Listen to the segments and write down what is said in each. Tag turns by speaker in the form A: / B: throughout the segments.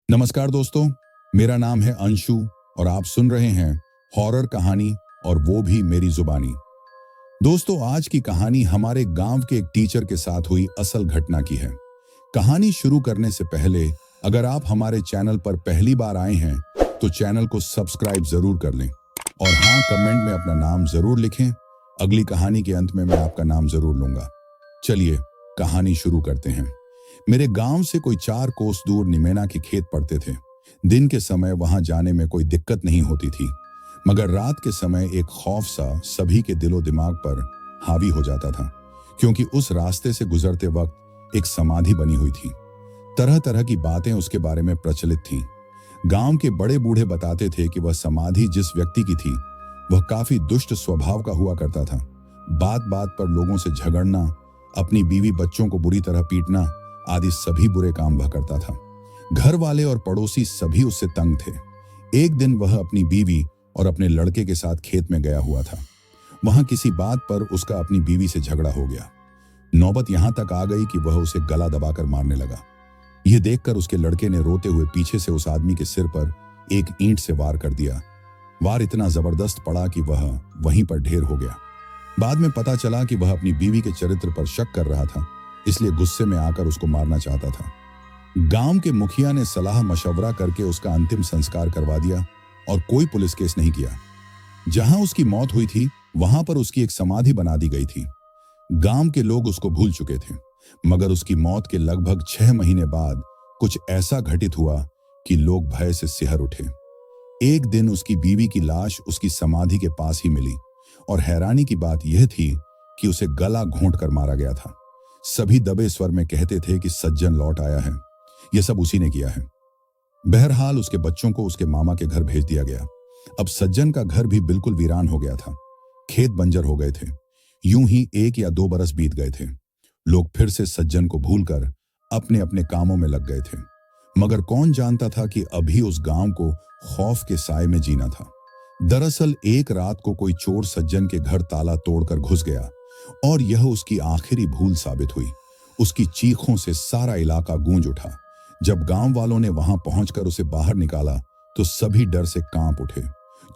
A: नमस्कार दोस्तों, मेरा नाम है अंशु और आप सुन रहे हैं हॉरर कहानी और वो भी मेरी जुबानी। दोस्तों, आज की कहानी हमारे गांव के एक टीचर के साथ हुई असल घटना की है। कहानी शुरू करने से पहले अगर आप हमारे चैनल पर पहली बार आए हैं तो चैनल को सब्सक्राइब जरूर कर लें और हाँ, कमेंट में अपना नाम जरूर लिखें। अगली कहानी के अंत में मैं आपका नाम जरूर लूंगा। चलिए कहानी शुरू करते हैं। मेरे गांव से कोई 4 कोस दूर निमेना के खेत पड़ते थे। दिन के समय वहां जाने में कोई दिक्कत नहीं होती थी, मगर रात के समय एक खौफ सा सभी के दिलो दिमाग पर हावी हो जाता था, क्योंकि उस रास्ते से गुजरते वक्त एक समाधि बनी हुई थी। तरह तरह की बातें उसके बारे में प्रचलित थीं। गांव के बड़े बूढ़े बताते थे कि वह समाधि जिस व्यक्ति की थी वह काफी दुष्ट स्वभाव का हुआ करता था। बात बात पर लोगों से झगड़ना, अपनी बीवी बच्चों को बुरी तरह पीटना आदि सभी बुरे काम वह करता था। घर वाले और पड़ोसी सभी उससे तंग थे। एक दिन वह अपनी बीवी और अपने लड़के के साथ खेत में गया हुआ था। वहां किसी बात पर उसका अपनी बीवी से झगड़ा हो गया। नौबत यहां तक आ गई कि वह उसे गला दबाकर मारने लगा। यह देखकर उसके लड़के ने रोते हुए पीछे से उस आदमी के सिर पर एक ईंट से वार कर दिया। वार इतना जबरदस्त पड़ा कि वह वहीं पर ढेर हो गया। बाद में पता चला कि वह अपनी बीवी के चरित्र पर शक कर रहा था, इसलिए गुस्से में आकर उसको मारना चाहता था। गांव के मुखिया ने सलाह मशवरा करके उसका अंतिम संस्कार करवा दिया और कोई पुलिस केस नहीं किया। जहां उसकी मौत हुई थी वहां पर उसकी एक समाधि बना दी गई थी। गांव के लोग उसको भूल चुके थे, मगर उसकी मौत के लगभग 6 महीने बाद कुछ ऐसा घटित हुआ कि लोग भय से सिहर उठे। एक दिन उसकी बीवी की लाश उसकी समाधि के पास ही मिली और हैरानी की बात यह थी कि उसे गला घोंट कर मारा गया था। सभी दबे स्वर में कहते थे कि सज्जन लौट आया है, यह सब उसी ने किया है। बहरहाल उसके बच्चों को उसके मामा के घर भेज दिया गया। अब सज्जन का घर भी बिल्कुल वीरान हो गया था। खेत बंजर हो गए थे। यूं ही 1 या 2 बरस बीत गए थे। लोग फिर से सज्जन को भूलकर अपने अपने कामों में लग गए थे, मगर कौन जानता था कि अभी उस गांव को खौफ के साए में जीना था। दरअसल एक रात को कोई चोर सज्जन के घर ताला तोड़कर घुस गया और यह उसकी आखिरी भूल साबित हुई। उसकी चीखों से सारा इलाका गूंज उठा। जब गांव वालों ने वहां पहुंचकर उसे बाहर निकाला तो सभी डर से कांप उठे।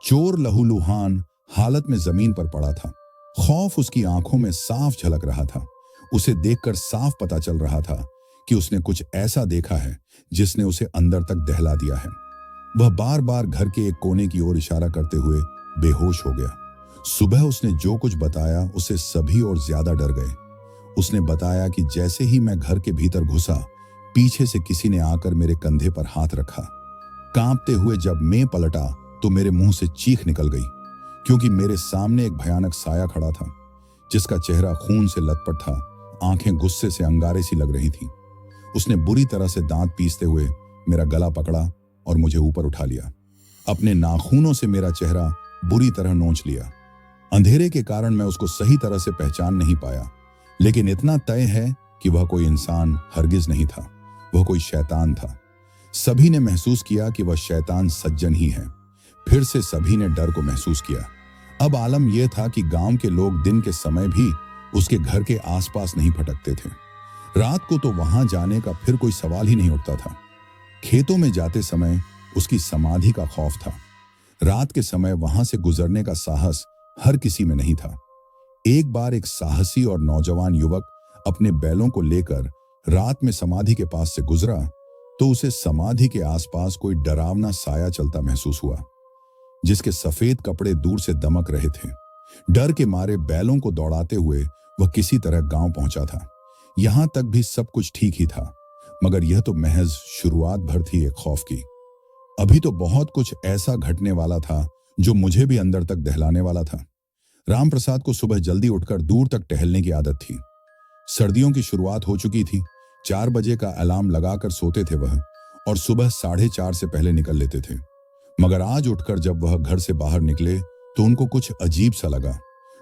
A: चोर लहूलुहान हालत में जमीन पर पड़ा था। खौफ उसकी आंखों में साफ झलक रहा था। उसे देखकर साफ पता चल रहा था कि उसने कुछ ऐसा देखा है जिसने उसे अंदर तक दहला दिया है। वह बार बार घर के एक कोने की ओर इशारा करते हुए बेहोश हो गया। सुबह उसने जो कुछ बताया उससे सभी और ज्यादा डर गए। उसने बताया कि जैसे ही मैं घर के भीतर घुसा, पीछे से किसी ने आकर मेरे कंधे पर हाथ रखा। कांपते हुए जब मैं पलटा तो मेरे मुंह से चीख निकल गई, क्योंकि मेरे सामने एक भयानक साया खड़ा था जिसका चेहरा खून से लथपथ था। आंखें गुस्से से अंगारे सी लग रही थीं। उसने बुरी तरह से दांत पीसते हुए मेरा गला पकड़ा और मुझे ऊपर उठा लिया। अपने नाखूनों से मेरा चेहरा बुरी तरह नोच लिया। अंधेरे के कारण मैं उसको सही तरह से पहचान नहीं पाया, लेकिन इतना तय है कि वह कोई इंसान हरगिज नहीं था, वह कोई शैतान था। सभी ने महसूस किया कि वह शैतान सज्जन ही है। फिर से सभी ने डर को महसूस किया। अब आलम यह था कि गांव के लोग दिन के समय भी उसके घर के आसपास नहीं भटकते थे। रात को तो वहां जाने का फिर कोई सवाल ही नहीं उठता था। खेतों में जाते समय उसकी समाधि का खौफ था। रात के समय वहां से गुजरने का साहस हर किसी में नहीं था। एक बार एक साहसी और नौजवान युवक अपने बैलों को लेकर रात में समाधि के पास से गुजरा तो उसे समाधि के आसपास कोई डरावना साया चलता महसूस हुआ, जिसके सफेद कपड़े दूर से दमक रहे थे। डर के मारे बैलों को दौड़ाते हुए वह किसी तरह गांव पहुंचा था। यहां तक भी सब कुछ ठीक ही था, मगर यह तो महज शुरुआत भर थी एक खौफ की। अभी तो बहुत कुछ ऐसा घटने वाला था जो मुझे भी अंदर तक दहलाने वाला था। राम प्रसाद को सुबह जल्दी उठकर दूर तक टहलने की आदत थी। सर्दियों की शुरुआत हो चुकी थी। 4 बजे का अलार्म लगाकर सोते थे वह और सुबह 4:30 से पहले निकल लेते थे। मगर आज उठकर जब वह घर से बाहर निकले तो उनको कुछ अजीब सा लगा,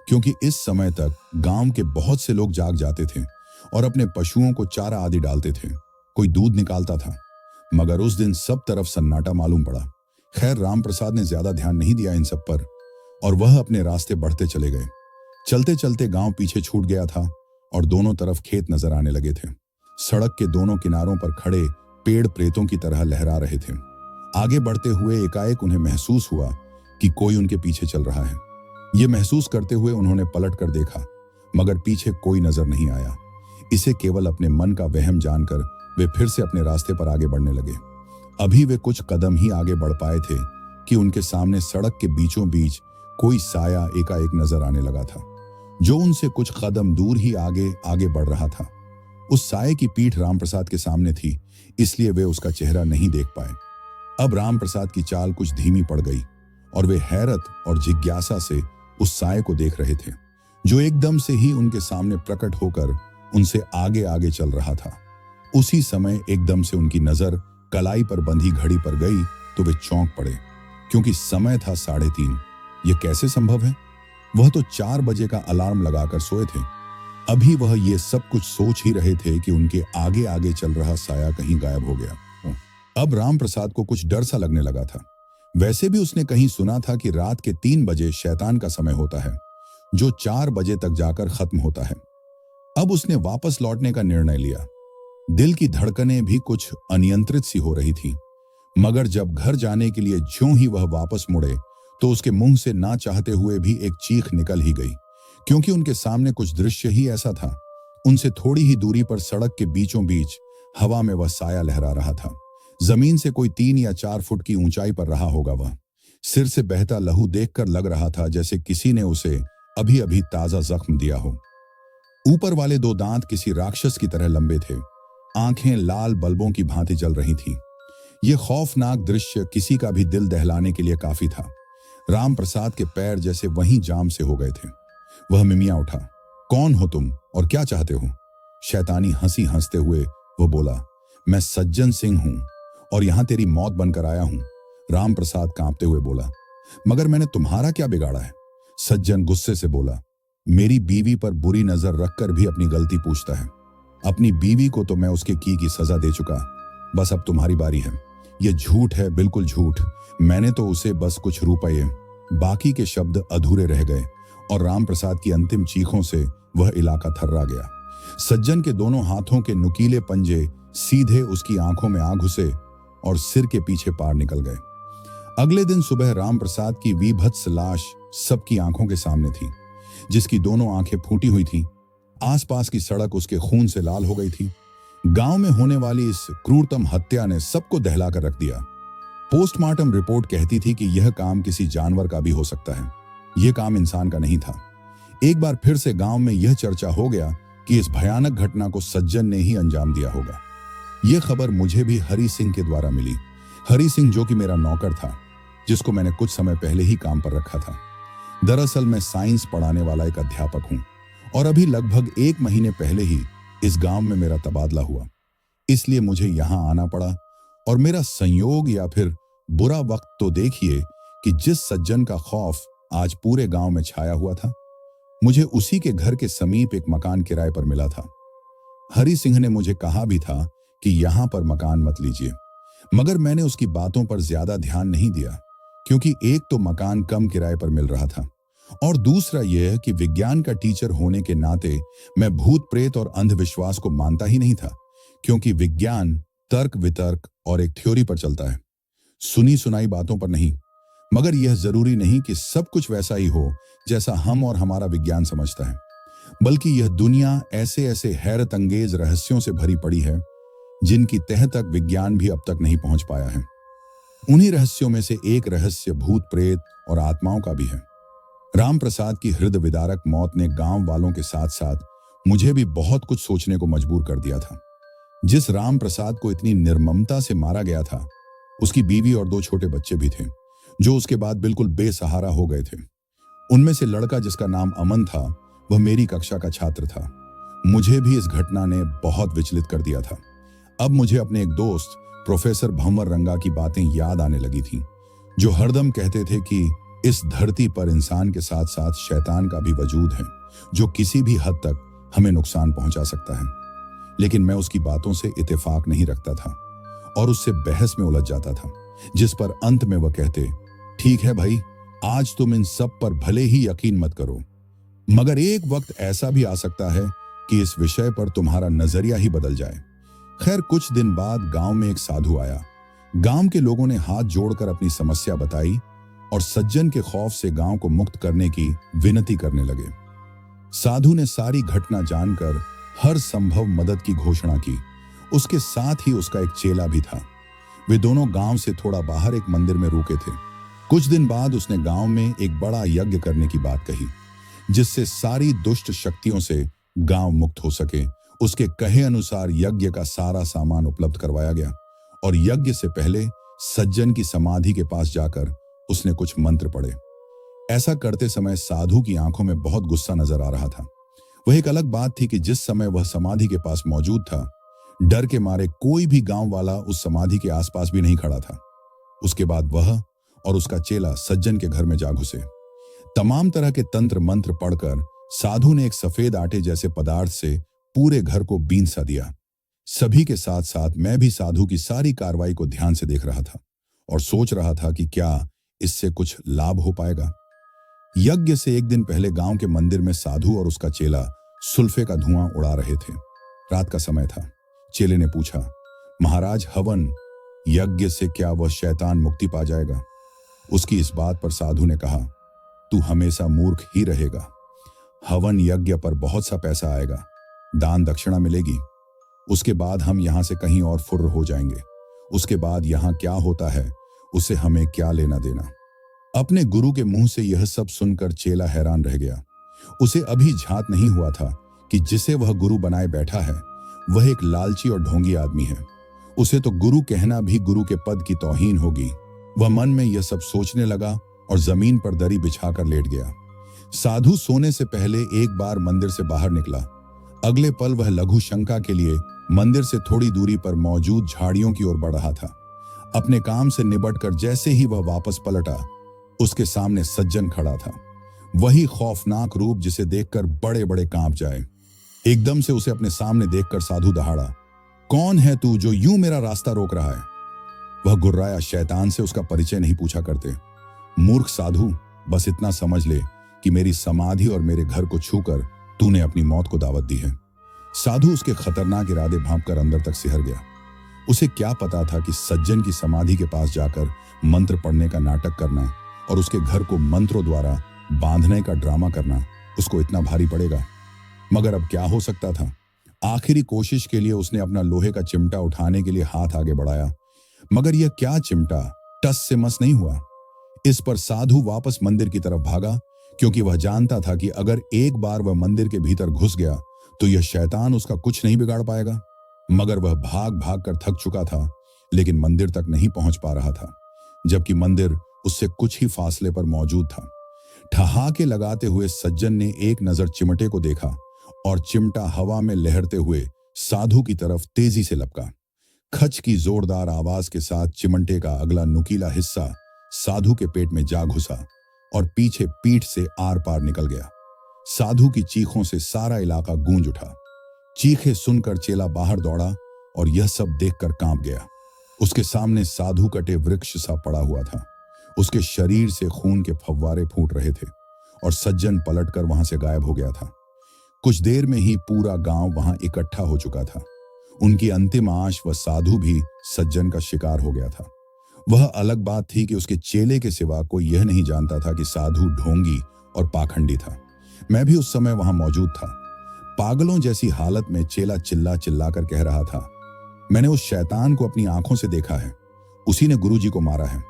A: क्योंकि इस समय तक गांव के बहुत से लोग जाग जाते थे और अपने पशुओं को चारा आदि डालते थे। कोई दूध निकालता था, मगर उस दिन सब तरफ सन्नाटा मालूम पड़ा। खैर, राम प्रसाद ने ज्यादा ध्यान नहीं दिया इन सब पर और वह अपने रास्ते बढ़ते चले गए। चलते चलते गांव पीछे छूट गया था और दोनों तरफ खेत नजर आने लगे थे। सड़क के दोनों किनारों पर खड़े पेड़ प्रेतों की तरह लहरा रहे थे। आगे बढ़ते हुए एकाएक उन्हें महसूस हुआ कि कोई उनके पीछे चल रहा है। ये महसूस करते हुए उन्होंने पलट कर देखा, मगर पीछे कोई नजर नहीं आया। इसे केवल अपने मन का वहम जानकर वे फिर से अपने रास्ते पर आगे बढ़ने लगे। अभी वे कुछ कदम ही आगे बढ़ पाए थे कि उनके सामने सड़क के बीचों बीच कोई साया एकाएक नजर आने लगा था, जो उनसे कुछ कदम दूर ही आगे आगे बढ़ रहा था। उस साये की पीठ रामप्रसाद के सामने थी, इसलिए वे उसका चेहरा नहीं देख पाए। अब रामप्रसाद की चाल कुछ धीमी पड़ गई और वे हैरत और जिज्ञासा से उस साये को देख रहे थे, जो एकदम से ही उनके सामने प्रकट होकर उनसे आगे आगे चल रहा था। उसी समय एकदम से उनकी नजर कलाई पर बंधी घड़ी पर गई तो वे चौंक पड़े, क्योंकि समय था 3:30। यह कैसे संभव है? वह तो 4 बजे का अलार्म लगाकर सोए थे। अभी वह ये सब कुछ सोच ही रहे थे कि उनके आगे आगे चल रहा साया कहीं गायब हो गया। अब रामप्रसाद को कुछ डर सा लगने लगा था। वैसे भी उसने कहीं सुना था कि रात के 3 बजे शैतान का समय होता है, जो 4 बजे तक जाकर खत्म होता है। अब उसने वापस लौटने का निर्णय लिया। दिल की धड़कनें भी कुछ अनियंत्रित सी हो रही थी, मगर जब घर जाने के लिए ज्यों ही वह वापस मुड़े तो उसके मुंह से ना चाहते हुए भी एक चीख निकल ही गई, क्योंकि उनके सामने कुछ दृश्य ही ऐसा था। उनसे थोड़ी ही दूरी पर सड़क के बीचों बीच हवा में वह साया लहरा रहा था। जमीन से कोई 3 या 4 फुट की ऊंचाई पर रहा होगा। वह सिर से बहता लहू देखकर लग रहा था जैसे किसी ने उसे अभी अभी ताजा जख्म दिया हो। ऊपर वाले 2 दांत किसी राक्षस की तरह लंबे थे। आंखें लाल बल्बों की भांति जल रही थीं। यह खौफनाक दृश्य किसी का भी दिल दहलाने के लिए काफी था। रामप्रसाद के पैर जैसे वहीं जाम से हो गए थे। वह मिमिया उठा, कौन हो तुम और क्या चाहते हो? शैतानी हंसी हंसते हुए वह बोला, मैं सज्जन सिंह हूं और यहां तेरी मौत बनकर आया हूं। रामप्रसाद कांपते हुए बोला, मगर मैंने तुम्हारा क्या बिगाड़ा है? सज्जन गुस्से से बोला, मेरी बीवी पर बुरी नजर रखकर भी अपनी गलती पूछता है। अपनी बीवी को तो मैं उसके की सजा दे चुका, बस अब तुम्हारी बारी है। यह झूठ है, बिल्कुल झूठ। मैंने तो उसे बस कुछ रुपये। बाकी के शब्द अधूरे रह गए और रामप्रसाद की अंतिम चीखों से वह इलाका थर्रा गया। सज्जन के दोनों हाथों के नुकीले पंजे सीधे उसकी आंखों में आ घुसे और सिर के पीछे पार निकल गए। अगले दिन सुबह रामप्रसाद की वीभत्स लाश सबकी आंखों के सामने थी, जिसकी दोनों आंखें फूटी हुई थीं। आसपास की सड़क उसके खून से लाल हो गई थी। गांव में होने वाली इस क्रूरतम हत्या ने सबको दहला कर रख दिया। पोस्टमार्टम रिपोर्ट कहती थी कि यह काम किसी जानवर का भी हो सकता है, यह काम इंसान का नहीं था। एक बार फिर से गांव में यह चर्चा हो गया कि इस भयानक घटना को सज्जन ने ही अंजाम दिया होगा। यह खबर मुझे भी हरि सिंह के द्वारा मिली। हरि सिंह जो कि मेरा नौकर था, जिसको मैंने कुछ समय पहले ही काम पर रखा था। दरअसल मैं साइंस पढ़ाने वाला एक अध्यापक हूं और अभी लगभग 1 महीने पहले ही इस गांव में मेरा तबादला हुआ, इसलिए मुझे यहां आना पड़ा। और मेरा संयोग या फिर बुरा वक्त तो देखिए कि जिस सज्जन का खौफ आज पूरे गांव में छाया हुआ था, मुझे उसी के घर के समीप एक मकान किराए पर मिला था। हरि सिंह ने मुझे कहा भी था कि यहां पर मकान मत लीजिए, मगर मैंने उसकी बातों पर ज्यादा ध्यान नहीं दिया, क्योंकि एक तो मकान कम किराए पर मिल रहा था और दूसरा यह कि विज्ञान का टीचर होने के नाते मैं भूत प्रेत और अंधविश्वास को मानता ही नहीं था, क्योंकि विज्ञान तर्क वितर्क और एक थ्योरी पर चलता है, सुनी सुनाई बातों पर नहीं। मगर यह जरूरी नहीं कि सब कुछ वैसा ही हो जैसा हम और हमारा विज्ञान समझता है, बल्कि यह दुनिया ऐसे ऐसे हैरत अंगेज रहस्यों से भरी पड़ी है जिनकी तह तक विज्ञान भी अब तक नहीं पहुंच पाया है। उन्हीं रहस्यों में से एक रहस्य भूत प्रेत और आत्माओं का भी है। रामप्रसाद की हृदय विदारक मौत ने गांव वालों के साथ साथ मुझे भी बहुत कुछ सोचने को मजबूर कर दिया था। जिस रामप्रसाद को इतनी निर्ममता से मारा गया था, उसकी बीवी और 2 छोटे बच्चे भी थे, जो उसके बाद बिल्कुल बेसहारा हो गए थे। उनमें से लड़का जिसका नाम अमन था, वह मेरी कक्षा का छात्र था। मुझे भी इस घटना ने बहुत विचलित कर दिया था। अब मुझे अपने एक दोस्त प्रोफेसर भंवर रंगा की बातें याद आने लगी थीं, जो हरदम कहते थे कि इस धरती पर इंसान के साथ साथ शैतान का भी वजूद है, जो किसी भी हद तक हमें नुकसान पहुंचा सकता है। लेकिन मैं उसकी बातों से इत्तेफाक नहीं रखता था और उससे बहस में उलझ जाता था, जिस पर अंत में वह कहते, ठीक है भाई, आज तुम इन सब पर भले ही यकीन मत करो, मगर एक वक्त ऐसा भी आ सकता है कि इस विषय पर तुम्हारा नजरिया ही बदल जाए। खैर कुछ दिन बाद गांव में एक साधु आया। गांव के लोगों ने हाथ जोड़कर अपनी समस्या बताई और सज्जन के खौफ से गांव को मुक्त करने की विनती करने लगे। साधु ने सारी घटना जानकर हर संभव मदद की घोषणा की। उसके साथ ही उसका एक चेला भी था। वे दोनों गांव से थोड़ा बाहर एक मंदिर में रुके थे। कुछ दिन बाद उसने गांव में एक बड़ा यज्ञ करने की बात कही, जिससे सारी दुष्ट शक्तियों से गांव मुक्त हो सके। उसके कहे अनुसार यज्ञ का सारा सामान उपलब्ध करवाया गया और यज्ञ से पहले सज्जन की समाधि के पास जाकर उसने कुछ मंत्र पढ़े। ऐसा करते समय साधु की आंखों में बहुत गुस्सा नजर आ रहा था। वह एक अलग बात थी कि जिस समय वह समाधि के पास मौजूद था, डर के मारे कोई भी गांव वाला उस समाधि के आसपास भी नहीं खड़ा था। उसके बाद वह और उसका चेला सज्जन के घर में जा घुसे। तमाम तरह के तंत्र मंत्र पढ़कर साधु ने एक सफेद आटे जैसे पदार्थ से पूरे घर को बींध सा दिया। सभी के साथ साथ मैं भी साधु की सारी कार्रवाई को ध्यान से देख रहा था और सोच रहा था कि क्या इससे कुछ लाभ हो पाएगा। यज्ञ से एक दिन पहले गांव के मंदिर में साधु और उसका चेला सुल्फे का धुआं उड़ा रहे थे। रात का समय था। चेले ने पूछा, महाराज, हवन यज्ञ से क्या वह शैतान मुक्ति पा जाएगा? उसकी इस बात पर साधु ने कहा, तू हमेशा मूर्ख ही रहेगा। हवन यज्ञ पर बहुत सा पैसा आएगा, दान दक्षिणा मिलेगी। उसके बाद हम यहां से कहीं और फुर्र हो जाएंगे। उसके बाद यहां क्या होता है उसे हमें क्या लेना देना। अपने गुरु के मुंह से यह सब सुनकर चेला हैरान रह गया। उसे अभी झांत नहीं हुआ था कि जिसे वह गुरु बनाए बैठा है वह एक लालची और ढोंगी आदमी है। उसे तो गुरु कहना भी गुरु के पद की तौहीन होगी। वह मन में यह सब सोचने लगा और जमीन पर दरी बिछाकर लेट गया। साधु सोने से पहले एक बार मंदिर से बाहर निकला। अगले पल वह लघु शंका के लिए मंदिर से थोड़ी दूरी पर मौजूद झाड़ियों की ओर बढ़ रहा था। अपने काम से निबटकर जैसे ही वह वापस पलटा, उसके सामने सज्जन खड़ा था। वही खौफनाक रूप जिसे देखकर बड़े बड़े कांप जाए। एकदम से उसे अपने सामने देखकर साधु दहाड़ा, कौन है तू जो यूं मेरा रास्ता रोक रहा है? वह गुर्राया, शैतान से उसका परिचय नहीं पूछा करते। मूर्ख साधु, बस इतना समझ ले कि मेरी समाधि और मेरे घर को छूकर तूने अपनी मौत को दावत दी है। साधु उसके खतरनाक इरादे भांपकर अंदर तक सिहर गया। उसे क्या पता था कि सज्जन की समाधि के पास जाकर मंत्र पढ़ने का नाटक करना और उसके घर को मंत्रों द्वारा बांधने का ड्रामा करना उसको इतना भारी पड़ेगा। मगर अब क्या हो सकता था? आखिरी कोशिश के लिए उसने अपना लोहे का चिमटा उठाने के लिए हाथ आगे बढ़ाया, मगर यह क्या चिमटा टस से मस नहीं हुआ। इस पर साधु वापस मंदिर की तरफ भागा, क्योंकि वह जानता था कि अगर एक बार वह मंदिर के भीतर घुस गया तो यह शैतान उसका कुछ नहीं बिगाड़ पाएगा। मगर वह भाग भाग कर थक चुका था, लेकिन मंदिर तक नहीं पहुंच पा रहा था, जबकि मंदिर उससे कुछ ही फासले पर मौजूद था। ठहाके लगाते हुए सज्जन ने एक नजर चिमटे को देखा और चिमटा हवा में लहरते हुए साधु की तरफ तेजी से लपका। खच की जोरदार आवाज के साथ चिमटे का अगला नुकीला हिस्सा साधु के पेट में जा घुसा और पीछे पीठ से आर पार निकल गया। साधु की चीखों से सारा इलाका गूंज उठा। चीखें सुनकर चेला बाहर दौड़ा और यह सब देखकर कांप गया। उसके सामने साधु कटे वृक्ष सा पड़ा हुआ था। उसके शरीर से खून के फव्वारे फूट रहे थे और सज्जन पलटकर वहां से गायब हो गया था। कुछ देर में ही पूरा गांव वहां इकट्ठा हो चुका था। उनकी अंतिम आश व साधु भी सज्जन का शिकार हो गया था। वह अलग बात थी कि उसके चेले के सिवा कोई यह नहीं जानता था कि साधु ढोंगी और पाखंडी था। मैं भी उस समय वहां मौजूद था। पागलों जैसी हालत में चेला चिल्ला चिल्ला कर कह रहा था, मैंने उस शैतान को अपनी आंखों से देखा है। उसी ने गुरुजी को मारा है।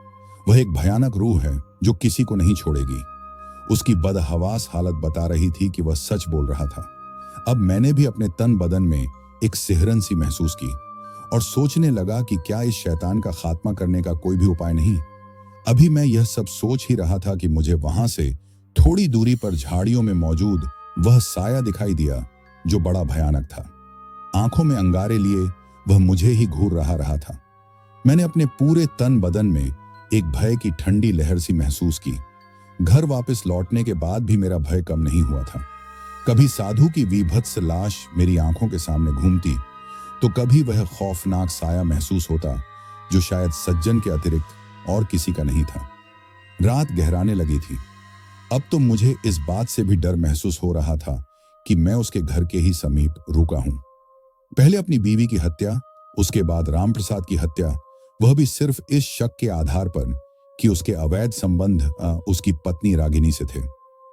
A: वह एक भयानक रूह है जो किसी को नहीं छोड़ेगी। उसकी बदहवास हालत बता रही थी कि वह सच बोल रहा था। अब मैंने भी अपने तन बदन में एक सिहरन सी महसूस की और सोचने लगा कि क्या इस शैतान का खात्मा करने का कोई भी उपाय नहीं। अभी मैं यह सब सोच ही रहा था कि मुझे वहां से थोड़ी दूरी पर झाड़ियों में मौजूद वह साया दिखाई दिया जो बड़ा भयानक था। आंखों में अंगारे लिए वह मुझे ही घूर रहा था। मैंने अपने पूरे तन बदन में एक भय की ठंडी लहर सी महसूस की। घर वापस लौटने के बाद भी मेरा भय कम नहीं हुआ था। कभी साधु की विभत्स लाश मेरी आंखों के सामने घूमती तो कभी वह खौफनाक साया महसूस होता जो शायद सज्जन के अतिरिक्त और किसी का नहीं था। रात गहराने लगी थी। अब तो मुझे इस बात से भी डर महसूस हो रहा था कि मैं उसके घर के ही समीप रुका हूं। पहले अपनी बीवी की हत्या उसके बाद रामप्रसाद की हत्या, वह भी सिर्फ इस शक के आधार पर कि उसके अवैध संबंध उसकी पत्नी रागिनी से थे।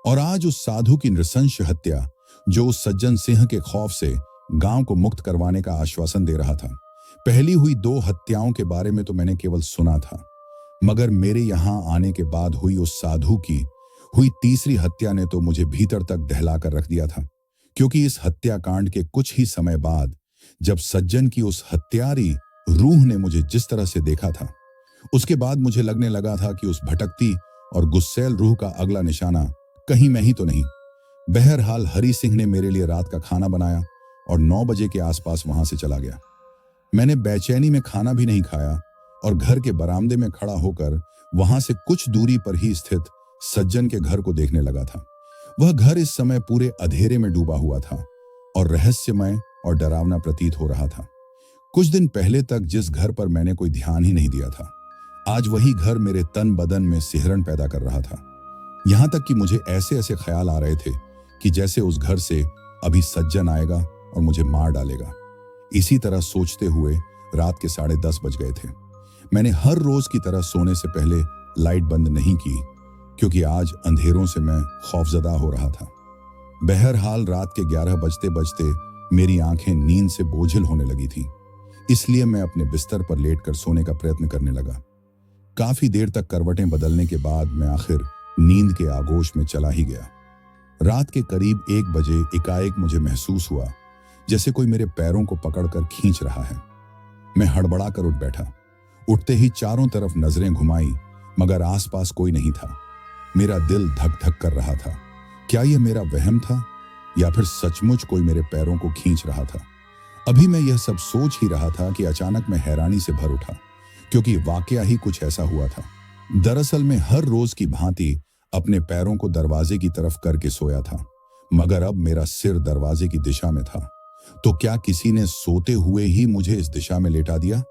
A: और आज उस साधु की नृशंस हत्या, जो उस सज्जन सिंह के खौफ से गांव को मुक्त करवाने का आश्वासन दे रहा था। पहली हुई 2 हत्याओं के बारे में तो मैंने केवल सुना था, मगर मेरे यहां आने के बाद हुई उस साधु की हुई तीसरी हत्या ने तो मुझे भीतर तक दहलाकर रख दिया था। क्योंकि इस हत्याकांड के कुछ ही समय बाद जब सज्जन की उस हत्यारी रूह ने मुझे जिस तरह से देखा था, उसके बाद मुझे लगने लगा था कि उस भटकती और गुस्सैल रूह का अगला निशाना कहीं मैं ही तो नहीं। बहरहाल हरि सिंह ने मेरे लिए रात का खाना बनाया और 9 बजे के आसपास वहां से चला गया। मैंने बेचैनी में खाना भी नहीं खाया और घर के बरामदे में खड़ा होकर वहां से कुछ दूरी पर ही स्थित सज्जन के घर को देखने लगा था। वह घर इस समय पूरे अंधेरे में डूबा हुआ था और रहस्यमय और डरावना प्रतीत हो रहा था। कुछ दिन पहले तक जिस घर पर मैंने कोई ध्यान ही नहीं दिया था, आज वही घर मेरे तन बदन में सिहरन पैदा कर रहा था। यहां तक कि मुझे ऐसे ऐसे ख्याल आ रहे थे कि जैसे उस घर से अभी सज्जन आएगा और मुझे मार डालेगा। इसी तरह सोचते हुए रात के 10:30 बज गए थे। मैंने हर रोज की तरह सोने से पहले लाइट बंद नहीं की, क्योंकि आज अंधेरों से मैं खौफजदा हो रहा था। बहरहाल रात के 11 बजते बजते मेरी आंखें नींद से बोझिल होने लगी थी, इसलिए मैं अपने बिस्तर पर लेटकर सोने का प्रयत्न करने लगा। काफी देर तक करवटें बदलने के बाद मैं आखिर नींद के आगोश में चला ही गया। रात के करीब 1 बजे एकाएक मुझे महसूस हुआ जैसे कोई मेरे पैरों को पकड़कर खींच रहा है। मैं हड़बड़ा कर उठ बैठा। उठते ही चारों तरफ नजरें घुमाई, मगर आसपास कोई नहीं था। मेरा दिल धक धक कर रहा था। क्या यह मेरा वहम था या फिर सचमुच कोई मेरे पैरों को खींच रहा था? अभी मैं यह सब सोच ही रहा था कि अचानक मैं हैरानी से भर उठा, क्योंकि वाकया ही कुछ ऐसा हुआ था। दरअसल मैं हर रोज की भांति अपने पैरों को दरवाजे की तरफ करके सोया था, मगर अब मेरा सिर दरवाजे की दिशा में था। तो क्या किसी ने सोते हुए ही मुझे इस दिशा में लेटा दिया?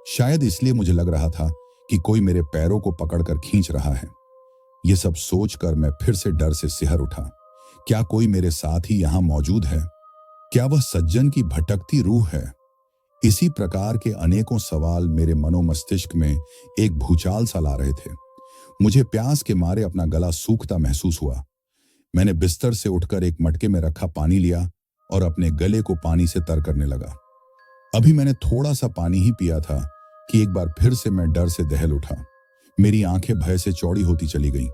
A: शायद इसलिए मुझे लग रहा था कि कोई मेरे पैरों को पकड़कर खींच रहा है। यह सब सोचकर मैं फिर से डर से सिहर उठा। क्या कोई मेरे साथ ही यहां मौजूद है? क्या वह सज्जन की भटकती रूह है? इसी प्रकार के अनेकों सवाल मेरे मनोमस्तिष्क में एक भूचाल सा ला रहे थे। मुझे प्यास के मारे अपना गला सूखता महसूस हुआ। मैंने बिस्तर से उठकर एक मटके में रखा पानी लिया और अपने गले को पानी से तर करने लगा। अभी मैंने थोड़ा सा पानी ही पिया था कि एक बार फिर से मैं डर से दहल उठा। मेरी आंखें भय से चौड़ी होती चली गईं।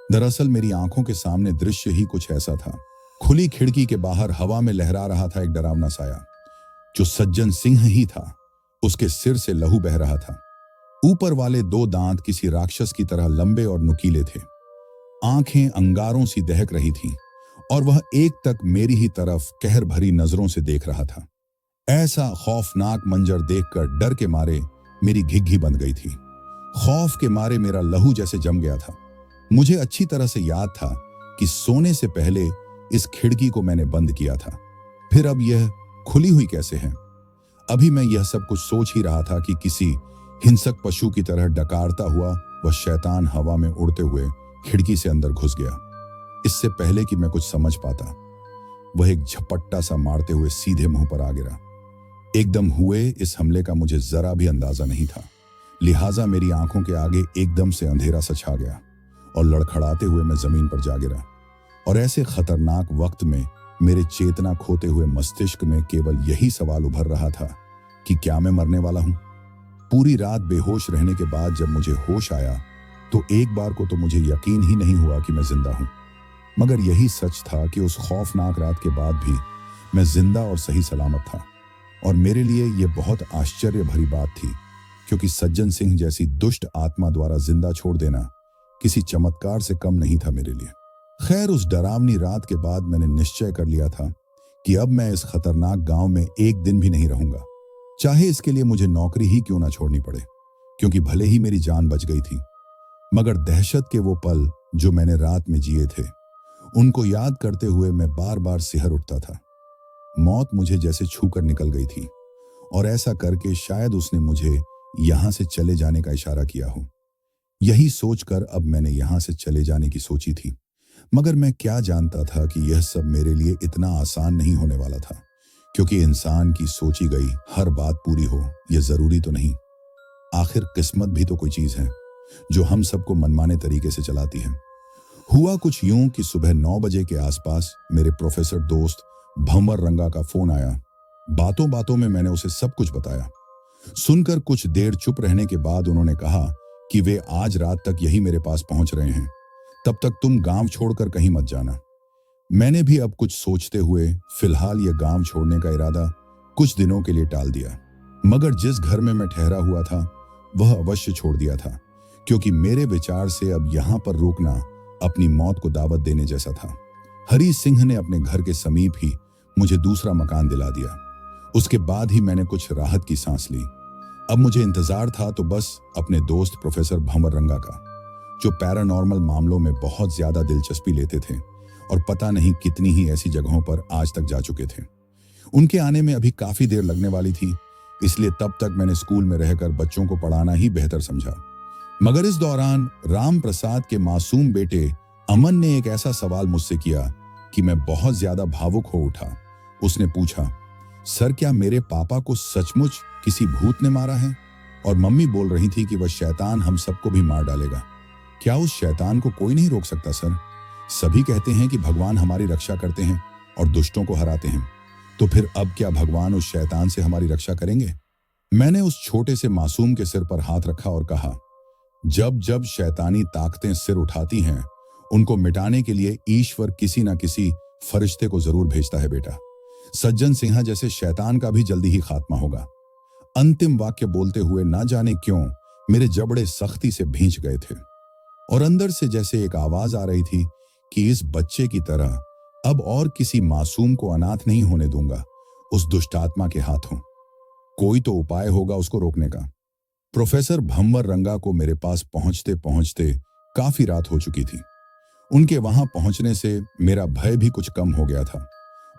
A: दरअसल मेरी आंखों के सामने दृश्य ही कुछ ऐसा था। खुली खिड़की के बाहर हवा में लहरा रहा था एक डरावना साया, जो सज्जन सिंह ही था। उसके सिर से लहू बह रहा था। ऊपर वाले 2 दांत किसी राक्षस की तरह लंबे और नुकीले थे। आंखें अंगारों सी दहक रही थीं और वह एक तक मेरी ही तरफ कहर भरी नजरों से देख रहा था। ऐसा खौफनाक मंजर देखकर डर के मारे मेरी घिघी बंध गई थी। खौफ के मारे मेरा लहू जैसे जम गया था। मुझे अच्छी तरह से याद था कि सोने से पहले इस खिड़की को मैंने बंद किया था, फिर अब यह खुली हुई कैसे है? अभी मैं यह सब कुछ सोच ही रहा था कि किसी हिंसक पशु की तरह डकारता हुआ वह शैतान हवा में उड़ते हुए खिड़की से अंदर घुस गया। इससे पहले कि मैं कुछ समझ पाता, वह एक झपट्टा सा मारते हुए सीधे मुंह पर आ गिरा। एकदम हुए इस हमले का मुझे जरा भी अंदाजा नहीं था, लिहाजा मेरी आंखों के आगे एकदम से अंधेरा सा छा गया और लड़खड़ाते हुए मैं जमीन पर जा गिरा। और ऐसे खतरनाक वक्त में मेरे चेतना खोते हुए मस्तिष्क में केवल यही सवाल उभर रहा था कि क्या मैं मरने वाला हूं? पूरी रात बेहोश रहने के बाद जब मुझे होश आया तो एक बार को तो मुझे यकीन ही नहीं हुआ कि मैं जिंदा हूं। मगर यही सच था कि उस खौफनाक रात के बाद भी मैं जिंदा और सही सलामत था। और मेरे लिए यह बहुत आश्चर्य भरी बात थी, क्योंकि सज्जन सिंह जैसी दुष्ट आत्मा द्वारा जिंदा छोड़ देना किसी चमत्कार से कम नहीं था मेरे लिए। खैर, उस डरावनी रात के बाद मैंने निश्चय कर लिया था कि अब मैं इस खतरनाक गांव में एक दिन भी नहीं रहूंगा, चाहे इसके लिए मुझे नौकरी ही क्यों ना छोड़नी पड़े, क्योंकि भले ही मेरी जान बच गई थी, मगर दहशत के वो पल जो मैंने रात में जिए थे, उनको याद करते हुए मैं बार बार सिहर उठता था। मौत मुझे जैसे छूकर निकल गई थी और ऐसा करके शायद उसने मुझे यहां से चले जाने का इशारा किया हो। यही सोचकर अब मैंने यहां से चले जाने की सोची थी, मगर मैं क्या जानता था कि यह सब मेरे लिए इतना आसान नहीं होने वाला था, क्योंकि इंसान की सोची गई हर बात पूरी हो यह जरूरी तो नहीं। आखिर किस्मत भी तो कोई चीज है जो हम सबको मनमाने तरीके से चलाती है। हुआ कुछ यूं कि सुबह 9 बजे के आसपास मेरे प्रोफेसर दोस्त भंवर रंगा का फोन आया। बातों बातों में मैंने उसे सब कुछ बताया। सुनकर कुछ देर चुप रहने के बाद उन्होंने कहा कि वे आज रात तक यही मेरे पास पहुंच रहे हैं, तब तक तुम गांव छोड़कर कहीं मत जाना। मैंने भी अब कुछ सोचते हुए फिलहाल यह गांव छोड़ने का इरादा कुछ दिनों के लिए टाल दिया, मगर जिस घर में मैं ठहरा हुआ था वह अवश्य छोड़ दिया था, क्योंकि मेरे विचार से अब यहां पर रुकना अपनी मौत को दावत देने जैसा था। हरी सिंह ने अपने घर के समीप ही मुझे दूसरा मकान दिला दिया। उसके बाद ही मैंने कुछ राहत की सांस ली। अब मुझे इंतजार था तो बस अपने दोस्त प्रोफेसर भंवर रंगा का, जो पैरानॉर्मल मामलों में बहुत ज्यादा दिलचस्पी लेते थे और पता नहीं कितनी ही ऐसी जगहों पर आज तक जा चुके थे। उनके आने में अभी काफी देर लगने वाली थी, इसलिए तब तक मैंने स्कूल में रहकर बच्चों को पढ़ाना ही बेहतर समझा। मगर इस दौरान राम प्रसाद के मासूम बेटे अमन ने एक ऐसा सवाल मुझसे किया कि मैं बहुत ज्यादा भावुक हो उठा। उसने पूछा, सर क्या मेरे पापा को सचमुच किसी भूत ने मारा है? और मम्मी बोल रही थी कि वह शैतान हम सबको भी मार डालेगा। क्या उस शैतान को कोई नहीं रोक सकता सर? सभी कहते हैं कि भगवान हमारी रक्षा करते हैं और दुष्टों को हराते हैं, तो फिर अब क्या भगवान उस शैतान से हमारी रक्षा करेंगे? मैंने उस छोटे से मासूम के सिर पर हाथ रखा और कहा, जब जब शैतानी ताकतें सिर उठाती हैं, उनको मिटाने के लिए ईश्वर किसी न किसी फरिश्ते को जरूर भेजता है बेटा। सज्जन सिंह जैसे शैतान का भी जल्दी ही खात्मा होगा। अंतिम वाक्य बोलते हुए ना जाने क्यों मेरे जबड़े सख्ती से भींच गए थे और अंदर से जैसे एक आवाज आ रही थी कि इस बच्चे की तरह अब और किसी मासूम को अनाथ नहीं होने दूंगा उस दुष्टात्मा के हाथों। कोई तो उपाय होगा उसको रोकने का। प्रोफेसर भंवर रंगा को मेरे पास पहुंचते पहुंचते काफी रात हो चुकी थी। उनके वहां पहुंचने से मेरा भय भी कुछ कम हो गया था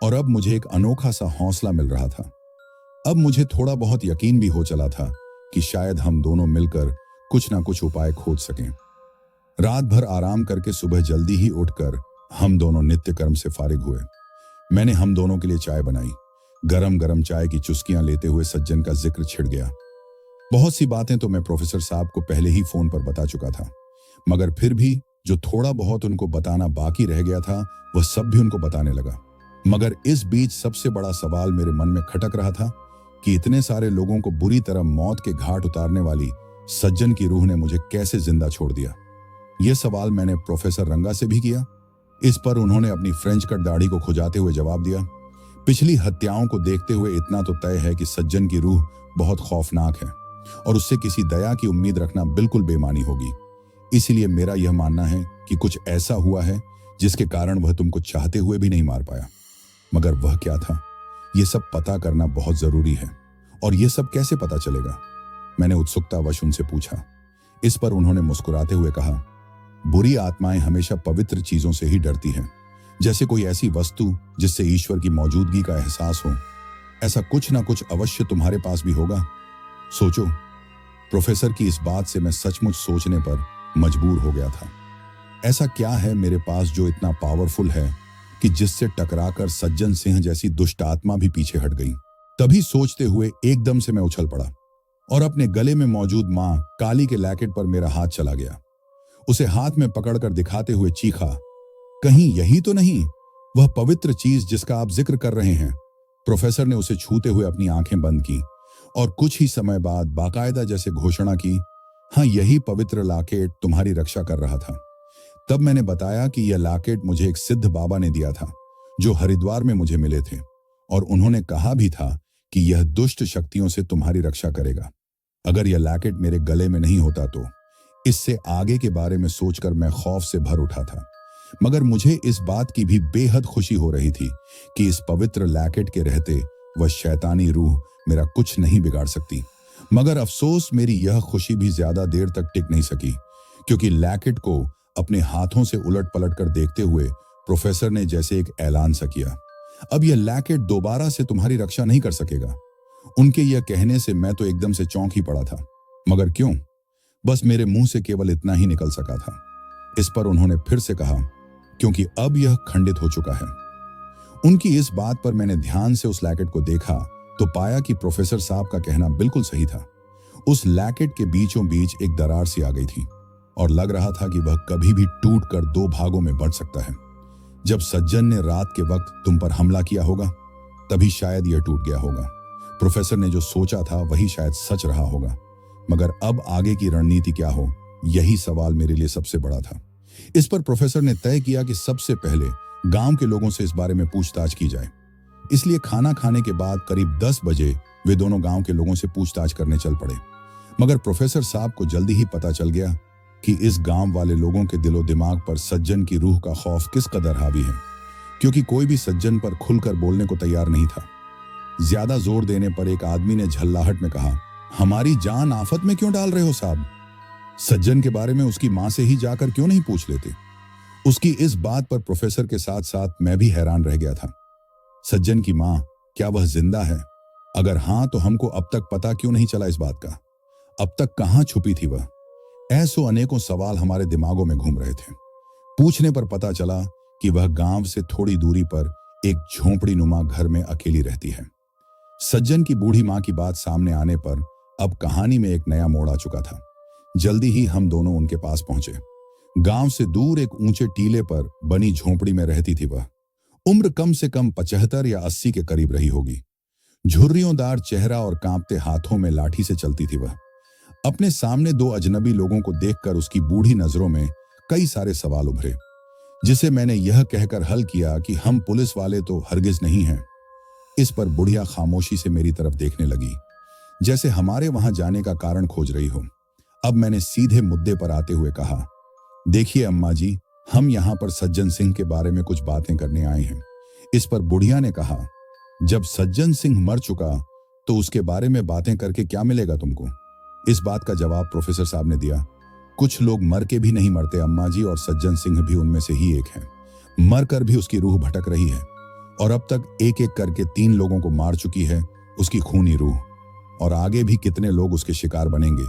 A: और अब मुझे एक अनोखा सा हौसला मिल रहा था। अब मुझे थोड़ा बहुत यकीन भी हो चला था कि शायद हम दोनों मिलकर कुछ ना कुछ उपाय खोज सकें। रात भर आराम करके सुबह जल्दी ही उठकर हम दोनों नित्य कर्म से फारिग हुए। मैंने हम दोनों के लिए चाय बनाई। गरम गरम चाय की चुस्कियां लेते हुए सज्जन का जिक्र छिड़ गया। बहुत सी बातें तो मैं प्रोफेसर साहब को पहले ही फोन पर बता चुका था, मगर फिर भी जो थोड़ा बहुत उनको बताना बाकी रह गया था वह सब भी उनको बताने लगा। मगर इस बीच सबसे बड़ा सवाल मेरे मन में खटक रहा था कि इतने सारे लोगों को बुरी तरह मौत के घाट उतारने वाली सज्जन की रूह ने मुझे कैसे जिंदा छोड़ दिया। यह सवाल मैंने प्रोफेसर रंगा से भी किया। इस पर उन्होंने अपनी फ्रेंच कट दाढ़ी को खुजाते हुए जवाब दिया, पिछली हत्याओं को देखते हुए इतना तो तय है कि सज्जन की रूह बहुत खौफनाक है और उससे किसी दया की उम्मीद रखना बिल्कुल बेमानी होगी। इसीलिए मेरा यह मानना है कि कुछ ऐसा हुआ है जिसके कारण वह तुमको चाहते हुए भी नहीं मार पाया। मगर वह क्या था, यह सब पता करना बहुत जरूरी है। और यह सब कैसे पता चलेगा? मैंने उत्सुकतावश उनसे पूछा। इस पर उन्होंने मुस्कुराते हुए कहा, बुरी आत्माएं हमेशा पवित्र चीजों से ही डरती हैं, जैसे कोई ऐसी वस्तु जिससे ईश्वर की मौजूदगी का एहसास हो। ऐसा कुछ ना कुछ अवश्य तुम्हारे पास भी होगा। सोचो। प्रोफेसर की इस बात से मैं सचमुच सोचने पर मजबूर हो गया था। ऐसा क्या है मेरे पास जो इतना पावरफुल है कि जिससे टकराकर सज्जन सिंह जैसी दुष्ट आत्मा भी पीछे हट गई। तभी सोचते हुए एकदम से मैं उछल पड़ा और अपने गले में मौजूद मां काली के लैकेट पर मेरा हाथ चला गया। उसे हाथ में पकड़कर दिखाते हुए चीखा, कहीं यही तो नहीं वह पवित्र चीज जिसका आप जिक्र कर रहे हैं? प्रोफेसर ने उसे छूते हुए अपनी आंखें बंद की और कुछ ही समय बाद बाकायदा जैसे घोषणा की, हाँ यही पवित्र लॉकेट तुम्हारी रक्षा कर रहा था। तब मैंने बताया कि यह लॉकेट मुझे एक सिद्ध बाबा ने दिया था जो हरिद्वार में मुझे मिले थे और उन्होंने कहा भी था कि यह दुष्ट शक्तियों से तुम्हारी रक्षा करेगा। अगर यह लॉकेट मेरे गले में नहीं होता तो इससे आगे के बारे में सोचकर मैं खौफ से भर उठा था। मगर मुझे इस बात की भी बेहद खुशी हो रही थी कि इस पवित्र लॉकेट के रहते वह शैतानी रूह मेरा कुछ नहीं बिगाड़ सकती। मगर अफसोस मेरी यह खुशी भी ज्यादा देर तक टिक नहीं सकी, क्योंकि लॉकेट को अपने हाथों से उलट पलट कर देखते हुए प्रोफेसर ने जैसे एक ऐलान सा किया, अब यह लॉकेट दोबारा से तुम्हारी रक्षा नहीं कर सकेगा। उनके यह कहने से मैं तो एकदम से चौंक ही पड़ा था। मगर क्यों? बस मेरे मुंह से केवल इतना ही निकल सका था। इस पर उन्होंने फिर से कहा, क्योंकि अब यह खंडित हो चुका है। उनकी इस बात पर मैंने ध्यान से उस लैकेट को देखा तो पाया कि प्रोफेसर साहब का कहना बिल्कुल सही था। उस लैकेट के बीचों बीच एक दरार सी आ गई थी और लग रहा था कि वह कभी भी टूटकर दो भागों में बढ़ सकता है। जब सज्जन ने रात के वक्त तुम पर हमला किया होगा तभी शायद यह टूट गया होगा। प्रोफेसर ने जो सोचा था वही शायद सच रहा होगा, मगर अब आगे की रणनीति क्या हो, यही सवाल मेरे लिए सबसे बड़ा था। इस पर प्रोफेसर ने तय किया कि सबसे पहले गांव के लोगों से इस बारे में पूछताछ की जाए। इसलिए खाना खाने के बाद करीब 10 बजे वे दोनों गांव के लोगों से पूछताछ करने चल पड़े। मगर प्रोफेसर साहब को जल्दी ही पता चल गया कि इस गांव वाले लोगों के दिलो दिमाग पर सज्जन की रूह का खौफ किस कदर हावी है, क्योंकि कोई भी सज्जन पर खुलकर बोलने को तैयार नहीं था। ज्यादा जोर देने पर एक आदमी ने झल्लाहट में कहा, हमारी जान आफत में क्यों डाल रहे हो साहब? सज्जन के बारे में उसकी मां से ही जाकर क्यों नहीं पूछ लेते? उसकी इस बात पर प्रोफेसर के साथ साथ मैं भी हैरान रह गया था। सज्जन की मां, क्या वह जिंदा है? अगर हां तो हमको अब तक पता क्यों नहीं चला इस बात का? अब तक कहां छुपी थी वह? ऐसो अनेकों सवाल हमारे दिमागों में घूम रहे थे। पूछने पर पता चला कि वह गांव से थोड़ी दूरी पर एक झोंपड़ी नुमा घर में अकेली रहती है। सज्जन की बूढ़ी मां की बात सामने आने पर अब कहानी में एक नया मोड़ आ चुका था। जल्दी ही हम दोनों उनके पास पहुंचे। गांव से दूर एक ऊंचे टीले पर बनी झोंपड़ी में रहती थी वह। उम्र कम से कम 75 या 80 के करीब रही होगी। झुर्रियोंदार चेहरा और कांपते हाथों में लाठी से चलती थी वह। अपने सामने दो अजनबी लोगों को देखकर उसकी बूढ़ी नजरों में कई सारे सवाल उभरे, जिसे मैंने यह कहकर हल किया कि हम पुलिस वाले तो हरगिज नहीं हैं। इस पर बुढ़िया खामोशी से मेरी तरफ देखने लगी, जैसे हमारे वहां जाने का कारण खोज रही हो। अब मैंने सीधे मुद्दे पर आते हुए कहा, देखिए अम्मा जी, हम यहाँ पर सज्जन सिंह के बारे में कुछ बातें करने आए हैं। इस पर बुढ़िया ने कहा, जब सज्जन सिंह मर चुका तो उसके बारे में बातें करके क्या मिलेगा तुमको? इस बात का जवाब प्रोफेसर साहब ने दिया, कुछ लोग मर के भी नहीं मरते अम्मा जी, और सज्जन सिंह भी उनमें से ही एक है। मर कर भी उसकी रूह भटक रही है और अब तक एक एक करके 3 लोगों को मार चुकी है उसकी खूनी रूह, और आगे भी कितने लोग उसके शिकार बनेंगे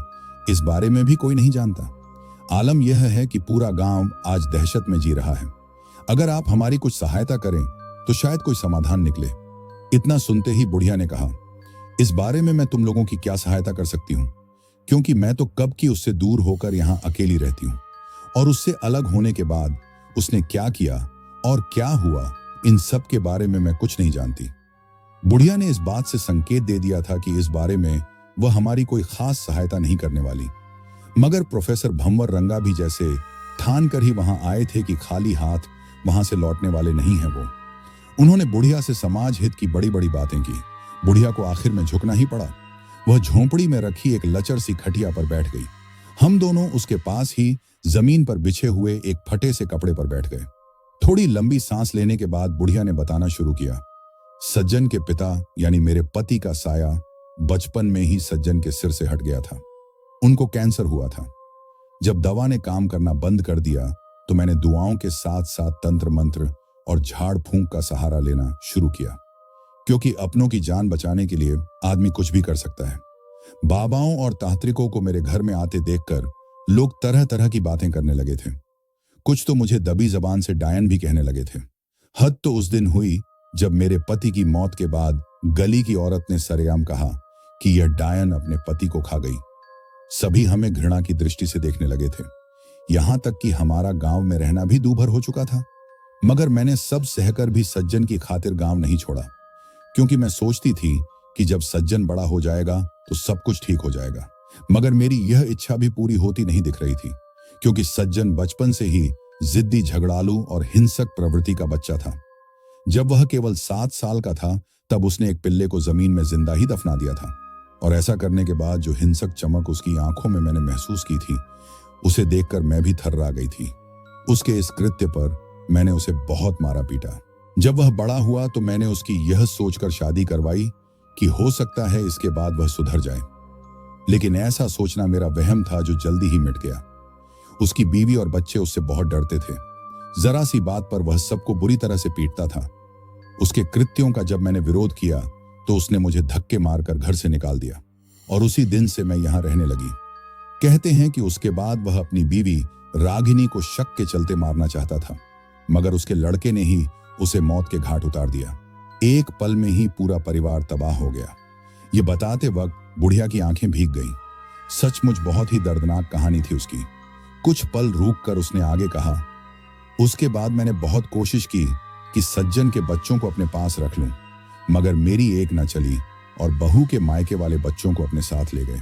A: इस बारे में भी कोई नहीं जानता। आलम यह है कि पूरा गांव आज दहशत में जी रहा है। अगर आप हमारी कुछ सहायता करें तो शायद कोई समाधान निकले। इतना सुनते ही बुढ़िया ने कहा, इस बारे में मैं तुम लोगों की क्या सहायता कर सकती हूँ, क्योंकि मैं तो कब की उससे दूर होकर यहाँ अकेली रहती हूँ, और उससे अलग होने के बाद उसने क्या किया और क्या हुआ इन सब के बारे में मैं कुछ नहीं जानती। बुढ़िया ने इस बात से संकेत दे दिया था कि इस बारे में वह हमारी कोई खास सहायता नहीं करने वाली। मगर प्रोफेसर भंवर रंगा भी जैसे ठान कर ही वहां आए थे कि खाली हाथ वहां से लौटने वाले नहीं हैं वो। उन्होंने बुढ़िया से समाज हित की बड़ी बड़ी बातें की। बुढ़िया को आखिर में झुकना ही पड़ा। वह झोंपड़ी में रखी एक लचर सी खटिया पर बैठ गई। हम दोनों उसके पास ही जमीन पर बिछे हुए एक फटे से कपड़े पर बैठ गए। थोड़ी लंबी सांस लेने के बाद बुढ़िया ने बताना शुरू किया, सज्जन के पिता यानी मेरे पति का साया बचपन में ही सज्जन के सिर से हट गया था। उनको कैंसर हुआ था। जब दवा ने काम करना बंद कर दिया तो मैंने दुआओं के साथ साथ तंत्र मंत्र और झाड़ फूंक का सहारा लेना शुरू किया, क्योंकि अपनों की जान बचाने के लिए आदमी कुछ भी कर सकता है। बाबाओं और तांत्रिकों को मेरे घर में आते देखकर लोग तरह तरह की बातें करने लगे थे। कुछ तो मुझे दबी जबान से डायन भी कहने लगे थे। हद तो उस दिन हुई जब मेरे पति की मौत के बाद गली की औरत ने सरेआम कहा कि यह डायन अपने पति को खा गई। सभी हमें घृणा की दृष्टि से देखने लगे थे। यहां तक कि हमारा गांव में रहना भी दूभर हो चुका था। मगर मैंने सब सहकर भी सज्जन की खातिर गांव नहीं छोड़ा, क्योंकि मैं सोचती थी कि जब सज्जन बड़ा हो जाएगा तो सब कुछ ठीक हो जाएगा। मगर मेरी यह इच्छा भी पूरी होती नहीं दिख रही थी, क्योंकि सज्जन बचपन से ही जिद्दी, झगड़ालू और हिंसक प्रवृत्ति का बच्चा था। जब वह केवल 7 साल का था तब उसने एक पिल्ले को जमीन में जिंदा ही दफना दिया था, और ऐसा करने के बाद जो हिंसक चमक उसकी आंखों में मैंने महसूस की थी, उसे देखकर मैं भी थर्रा गई थी। उसके इस कृत्य पर मैंने उसे बहुत मारा पीटा। जब वह बड़ा हुआ तो मैंने उसकी यह सोचकर शादी करवाई कि हो सकता है इसके बाद वह सुधर जाए। लेकिन ऐसा सोचना मेरा वहम था जो जल्दी ही मिट गया। उसकी बीवी और बच्चे उससे बहुत डरते थे। जरा सी बात पर वह सबको बुरी तरह से पीटता था। उसके कृत्यों का जब मैंने विरोध किया तो उसने मुझे धक्के मारकर घर से निकाल दिया, और उसी दिन से मैं यहां रहने लगी। कहते हैं कि उसके बाद वह अपनी बीवी रागिनी को शक के चलते मारना चाहता था, मगर उसके लड़के ने ही उसे मौत के घाट उतार दिया। एक पल में ही पूरा परिवार तबाह हो गया। ये बताते वक्त बुढ़िया की आंखें भीग गईं। सचमुच बहुत ही दर्दनाक कहानी थी उसकी। कुछ पल रुक कर उसने आगे कहा, उसके बाद मैंने बहुत कोशिश की कि सज्जन के बच्चों को अपने पास रख लूं, मगर मेरी एक न चली और बहू के मायके वाले बच्चों को अपने साथ ले गए।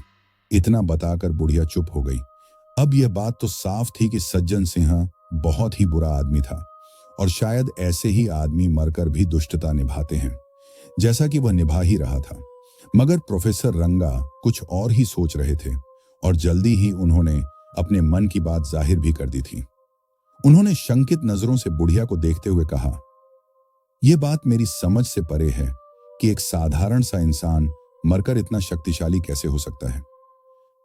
A: इतना बताकर बुढ़िया चुप हो गई। अब यह बात तो साफ थी कि सज्जन सिंह बहुत ही बुरा आदमी था और शायद ऐसे ही आदमी मरकर भी दुष्टता निभाते हैं, जैसा कि वह निभा ही रहा था। मगर प्रोफेसर रंगा कुछ और ही सोच रहे थे और जल्दी ही उन्होंने अपने मन की बात जाहिर भी कर दी थी। उन्होंने शंकित नजरों से बुढ़िया को देखते हुए कहा, यह बात मेरी समझ से परे है कि एक साधारण सा इंसान मरकर इतना शक्तिशाली कैसे हो सकता है।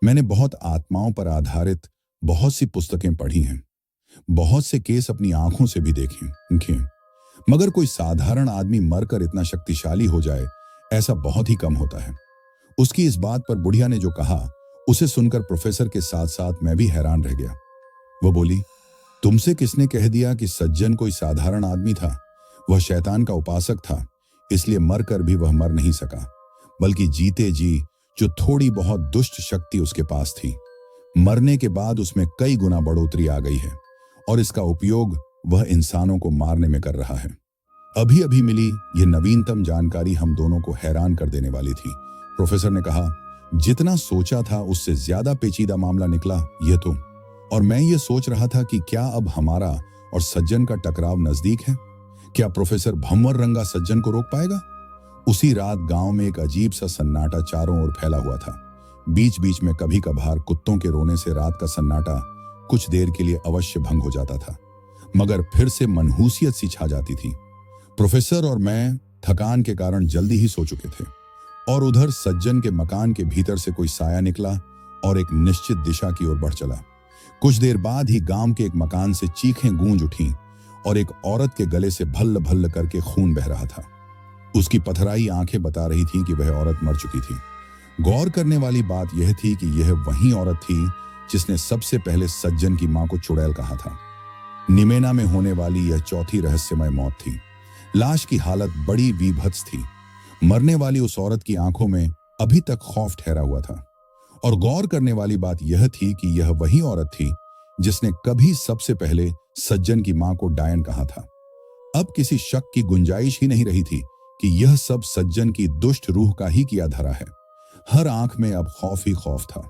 A: मैंने बहुत आत्माओं पर आधारित बहुत सी पुस्तकें पढ़ी हैं, बहुत से केस अपनी आंखों से भी देखे, मगर कोई साधारण आदमी मरकर इतना शक्तिशाली हो जाए ऐसा बहुत ही कम होता है। उसकी इस बात पर बुढ़िया ने जो कहा उसे सुनकर प्रोफेसर के साथ साथ मैं भी हैरान रह गया। वो बोली, तुमसे किसने कह दिया कि सज्जन कोई साधारण आदमी था? वह शैतान का उपासक था, इसलिए मरकर भी वह मर नहीं सका, बल्कि जीते जी जो थोड़ी बहुत दुष्ट शक्ति उसके पास थी, मरने के बाद उसमें कई गुना बढ़ोतरी आ गई है और इसका उपयोग वह इंसानों को मारने में कर रहा है। अभी अभी मिली यह नवीनतम जानकारी हम दोनों को हैरान कर देने वाली थी। प्रोफेसर ने कहा, जितना सोचा था उससे ज्यादा पेचीदा मामला निकला यह तो। और मैं ये सोच रहा था कि क्या अब हमारा और सज्जन का टकराव नजदीक है? क्या प्रोफेसर भंवर रंगा सज्जन को रोक पाएगा? उसी रात गांव में एक अजीब सा सन्नाटा चारों ओर फैला हुआ था। बीच बीच में कभी कभार कुत्तों के रोने से रात का सन्नाटा कुछ देर के लिए अवश्य भंग हो जाता था, मगर फिर से मनहूसियत सी छा जाती थी। प्रोफेसर और मैं थकान के कारण जल्दी ही सो चुके थे और उधर सज्जन के मकान के भीतर से कोई साया निकला और एक निश्चित दिशा की ओर बढ़ चला। कुछ देर बाद ही गांव के एक मकान से चीखें गूंज उठीं और एक औरत के गले से भल्ल भल्ल करके खून बह रहा था। उसकी पथराई आंखें बता रही थीं कि वह औरत मर चुकी थी। गौर करने वाली बात यह थी कि यह वही औरत थी जिसने सबसे पहले सज्जन की मां को चुड़ैल कहा था। निमेना में होने वाली यह चौथी रहस्यमय मौत थी। लाश की हालत बड़ी विभत्स थी। मरने वाली उस औरत की आंखों में अभी तक खौफ ठहरा हुआ था और गौर करने वाली बात यह थी कि यह वही औरत थी जिसने कभी सबसे पहले सज्जन की मां को डायन कहा था। अब किसी शक की गुंजाइश ही नहीं रही थी कि यह सब सज्जन की दुष्ट रूह का ही किया धरा है। हर आंख में अब खौफ ही खौफ था।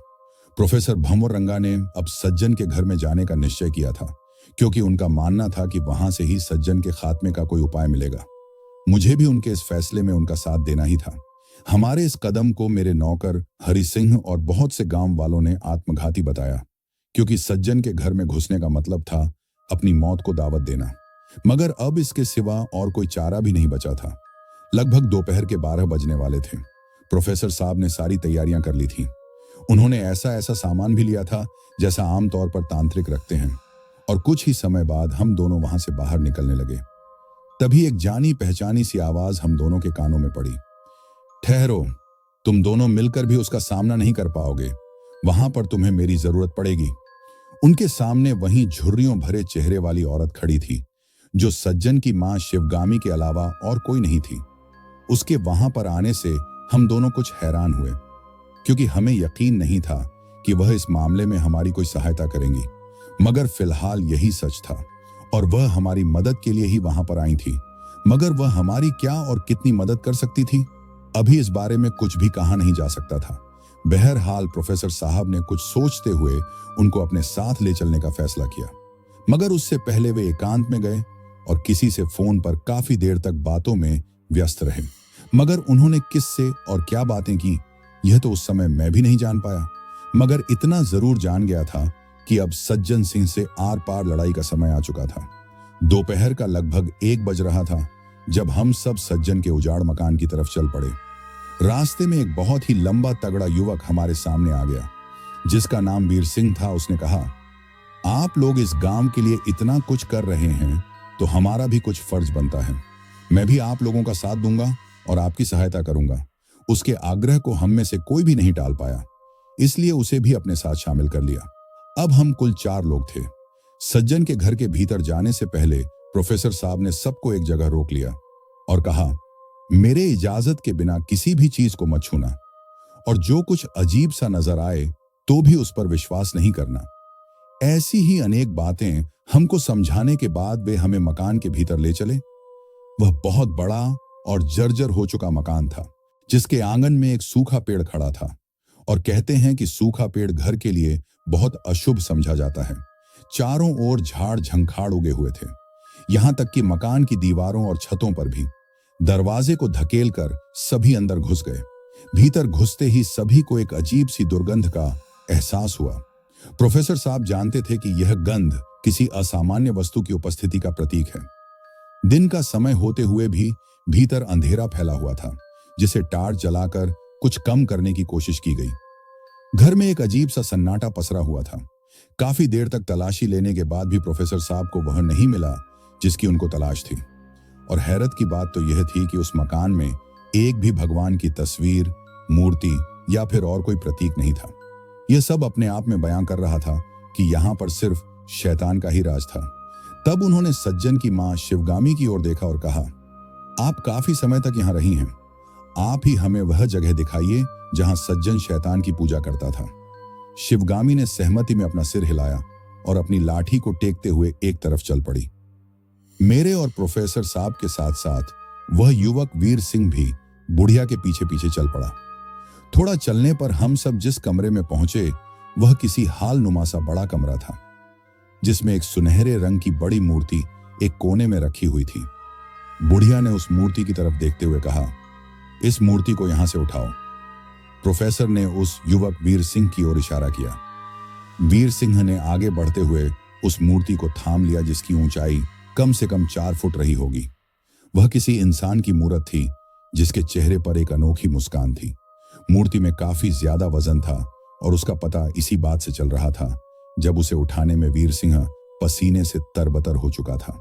A: प्रोफेसर भंवर रंगा ने अब सज्जन के घर में जाने का निश्चय किया था, क्योंकि उनका मानना था कि वहां से ही सज्जन के खात्मे का कोई उपाय मिलेगा। मुझे भी उनके इस फैसले में उनका साथ देना ही था। हमारे इस कदम को मेरे नौकर हरि सिंह और बहुत से गांव वालों ने आत्मघाती बताया, क्योंकि सज्जन के घर में घुसने का मतलब था अपनी मौत को दावत देना। मगर अब इसके सिवा और कोई चारा भी नहीं बचा था। लगभग दोपहर के 12 बजने वाले थे। प्रोफेसर साहब ने सारी तैयारियां कर ली थी। उन्होंने ऐसा ऐसा सामान भी लिया था जैसा आमतौर पर तांत्रिक रखते हैं, और कुछ ही समय बाद हम दोनों वहां से बाहर निकलने लगे। तभी एक जानी पहचानी सी आवाज हम दोनों के कानों में पड़ी, ठहरो, तुम दोनों मिलकर भी उसका सामना नहीं कर पाओगे, वहां पर तुम्हें मेरी जरूरत पड़ेगी। उनके सामने वहीं झुर्रियों भरे चेहरे वाली औरत खड़ी थी, जो सज्जन की मां शिवगामी के अलावा और कोई नहीं थी। उसके वहां पर आने से हम दोनों कुछ हैरान हुए, क्योंकि हमें यकीन नहीं था कि वह इस मामले में हमारी कोई सहायता करेंगी। मगर फिलहाल यही सच था और वह हमारी मदद के लिए ही वहां पर आई थी। मगर वह हमारी क्या और कितनी मदद कर सकती थी, अभी इस बारे में कुछ भी कहा नहीं जा सकता था। बहरहाल प्रोफेसर साहब ने कुछ सोचते हुए उनको अपने साथ ले चलने का फैसला किया। मगर उससे पहले वे एकांत में गए और किसी से फोन पर काफी देर तक बातों में व्यस्त रहे। मगर उन्होंने किससे और क्या बातें की, यह तो उस समय मैं भी नहीं जान पाया। मगर इतना जरूर जान गया था कि अब सज्जन सिंह से आर पार लड़ाई का समय आ चुका था। दोपहर का लगभग 1 बज रहा था जब हम सब सज्जन के उजाड़ मकान की तरफ चल पड़े। रास्ते में एक बहुत ही लंबा तगड़ा युवक हमारे सामने आ गया, जिसका नाम वीर सिंह था। उसने कहा, आप लोग इस गांव के लिए इतना कुछ कर रहे हैं तो हमारा भी कुछ फर्ज बनता है। मैं भी आप लोगों का साथ दूंगा और आपकी सहायता करूंगा। उसके आग्रह को हम में से कोई भी नहीं टाल पाया, इसलिए उसे भी अपने साथ शामिल कर लिया। अब हम कुल 4 लोग थे। सज्जन के घर के भीतर जाने से पहले प्रोफेसर साहब ने सबको एक जगह रोक लिया और कहा, मेरे इजाजत के बिना किसी भी चीज को मत छूना, और जो कुछ अजीब सा नजर आए तो भी उस पर विश्वास नहीं करना। ऐसी ही अनेक बातें हमको समझाने के बाद वे हमें मकान के भीतर ले चले। वह बहुत बड़ा और जर्जर हो चुका मकान था, जिसके आंगन में एक सूखा पेड़ खड़ा था, और कहते हैं कि सूखा पेड़ घर के लिए बहुत अशुभ समझा जाता है। चारों ओर झाड़ झंखाड़ उगे हुए थे, यहां तक कि मकान की दीवारों और छतों पर भी। दरवाजे को धकेल कर सभी अंदर घुस गए। भीतर घुसते ही सभी को एक अजीब सी दुर्गंध का एहसास हुआ। प्रोफेसर साहब जानते थे कि यह गंध किसी असामान्य वस्तु की उपस्थिति का प्रतीक है। दिन का समय होते हुए भी भीतर अंधेरा फैला हुआ था, जिसे टार्च जलाकर कुछ कम करने की कोशिश की गई। घर में एक अजीब सा सन्नाटा पसरा हुआ था। काफी देर तक तलाशी लेने के बाद भी प्रोफेसर साहब को वह नहीं मिला जिसकी उनको तलाश थी। और हैरत की बात तो यह थी कि उस मकान में एक भी भगवान की तस्वीर, मूर्ति या फिर और कोई प्रतीक नहीं था। यह सब अपने आप में बयां कर रहा था कि यहां पर सिर्फ शैतान का ही राज था। तब उन्होंने सज्जन की मां शिवगामी की ओर देखा और कहा, आप काफी समय तक यहां रही हैं, आप ही हमें वह जगह दिखाइए जहां सज्जन शैतान की पूजा करता था। शिवगामी ने सहमति में अपना सिर हिलाया और अपनी लाठी को टेकते हुए एक तरफ चल पड़ी। मेरे और प्रोफेसर साहब के साथ साथ वह युवक वीर सिंह भी बुढ़िया के पीछे पीछे चल पड़ा। थोड़ा चलने पर हम सब जिस कमरे में पहुंचे वह किसी हाल नुमा सा बड़ा कमरा था, जिसमें एक सुनहरे रंग की बड़ी मूर्ति एक कोने में रखी हुई थी। बुढ़िया ने उस मूर्ति की तरफ देखते हुए कहा, इस मूर्ति को यहां से उठाओ। प्रोफेसर ने उस युवक वीर सिंह की ओर इशारा किया। वीर सिंह ने आगे बढ़ते हुए उस मूर्ति को थाम लिया, जिसकी ऊंचाई कम से कम 4 फुट रही होगी। वह किसी इंसान की मूर्त थी, जिसके चेहरे पर एक अनोखी मुस्कान थी। मूर्ति में काफी ज्यादा वजन था, और उसका पता इसी बात से चल रहा था जब उसे उठाने में वीर सिंह पसीने से तरबतर हो चुका था।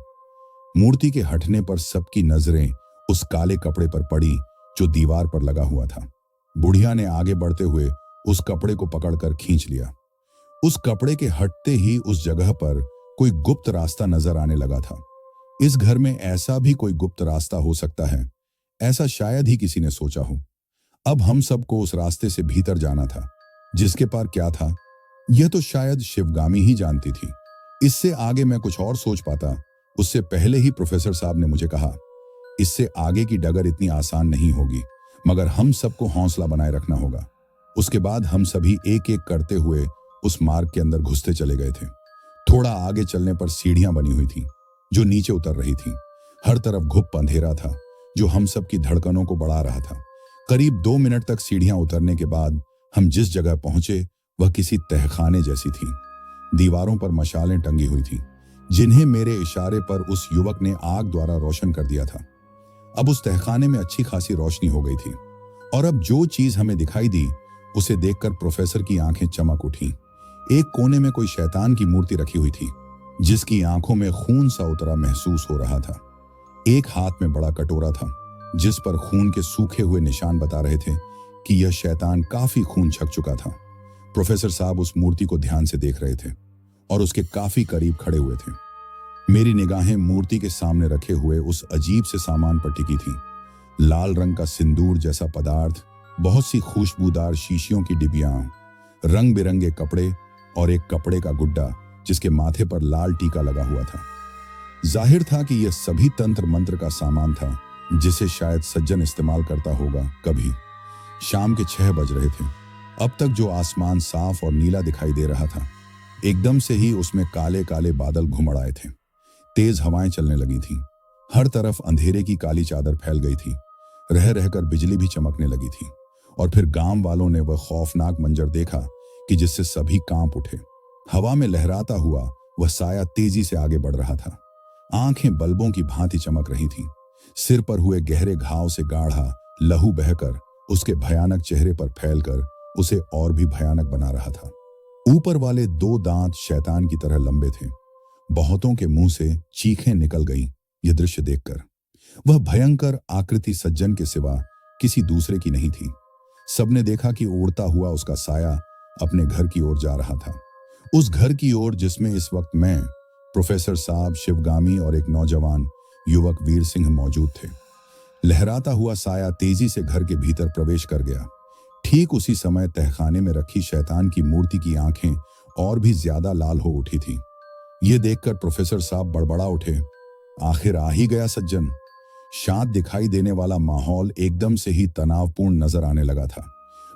A: मूर्ति के हटने पर सबकी नजरें उस काले कपड़े पर पड़ी जो दीवार पर लगा हुआ था। बुढ़िया ने आगे बढ़ते हुए उस कपड़े को पकड़कर खींच लिया। उस कपड़े के हटते ही उस जगह पर कोई गुप्त रास्ता नजर आने लगा था। इस घर में ऐसा भी कोई गुप्त रास्ता हो सकता है, ऐसा शायद ही किसी ने सोचा हो। अब हम सबको उस रास्ते से भीतर जाना था। जिसके पार क्या था, यह तो शायद शिवगामी ही जानती थी। इससे आगे मैं कुछ और सोच पाता उससे पहले ही प्रोफेसर साहब ने मुझे कहा, इससे आगे की डगर इतनी आसान नहीं होगी, मगर हम सबको हौसला बनाए रखना होगा। उसके बाद हम सभी एक एक करते हुए उस मार्ग के अंदर घुसते चले गए थे। थोड़ा आगे चलने पर सीढ़ियां बनी हुई थी जो नीचे उतर रही थी। हर तरफ घुप अंधेरा था जो हम सब की धड़कनों को बढ़ा रहा था। करीब 2 मिनट तक सीढ़ियां उतरने के बाद हम जिस जगह पहुंचे वह किसी तहखाने जैसी थी। दीवारों पर मशालें टंगी हुई थी, जिन्हें मेरे इशारे पर उस युवक ने आग द्वारा रोशन कर दिया था। अब उस तहखाने में अच्छी खासी रोशनी हो गई थी, और अब जो चीज हमें दिखाई दी उसे देखकर प्रोफेसर की आंखें चमक उठी। एक कोने में कोई शैतान की मूर्ति रखी हुई थी, जिसकी आंखों में खून सा उतरा महसूस हो रहा था। एक हाथ में बड़ा कटोरा था, जिस पर खून के सूखे हुए निशान बता रहे थे कि यह शैतान काफी खून छक चुका था। प्रोफेसर साहब उस मूर्ति को ध्यान से देख रहे थे और उसके काफी करीब खड़े हुए थे। मेरी निगाहें मूर्ति के सामने रखे हुए उस अजीब से सामान पर टिकी थी। लाल रंग का सिंदूर जैसा पदार्थ, बहुत सी खुशबूदार शीशियों की डिबियां, रंग बिरंगे कपड़े और एक कपड़े का गुड्डा जिसके माथे पर लाल टीका लगा हुआ था। जाहिर था कि यह सभी तंत्र मंत्र का सामान था, जिसे शायद सज्जन इस्तेमाल करता होगा कभी। शाम के 6 बज रहे थे। अब तक जो आसमान साफ और नीला दिखाई दे रहा था, एकदम से ही उसमें काले काले बादल घुमड़ आए थे। तेज हवाएं चलने लगी थीं। हर तरफ अंधेरे की काली चादर फैल गई थी। रह रहकर बिजली भी चमकने लगी थी। और फिर गांव वालों ने वह खौफनाक मंजर देखा कि जिससे सभी कांप उठे। हवा में लहराता हुआ वह साया तेजी से आगे बढ़ रहा था। आंखें बल्बों की भांति चमक रही थीं। सिर पर हुए गहरे घाव से गाढ़ा लहू बहकर उसके भयानक चेहरे पर फैलकर उसे और भी भयानक बना रहा था। ऊपर वाले 2 दांत शैतान की तरह लंबे थे। बहुतों के मुंह से चीखें निकल गईं यह दृश्य देखकर। वह भयंकर आकृति सज्जन के सिवा किसी दूसरे की नहीं थी। सबने देखा कि उड़ता हुआ उसका साया अपने घर की ओर जा रहा था। उस घर की ओर जिसमें इस वक्त मैं, प्रोफेसर साहब, शिवगामी और एक नौजवान युवक वीर सिंह मौजूद थे। लहराता हुआ साया तेजी से घर के भीतर प्रवेश कर गया। ठीक उसी समय तहखाने में रखी शैतान की मूर्ति की आंखें और भी ज्यादा लाल हो उठी थी। ये देखकर प्रोफेसर साहब बड़बड़ा उठे, आखिर आ ही गया सज्जन। शांत दिखाई देने वाला माहौल एकदम से ही तनावपूर्ण नजर आने लगा था।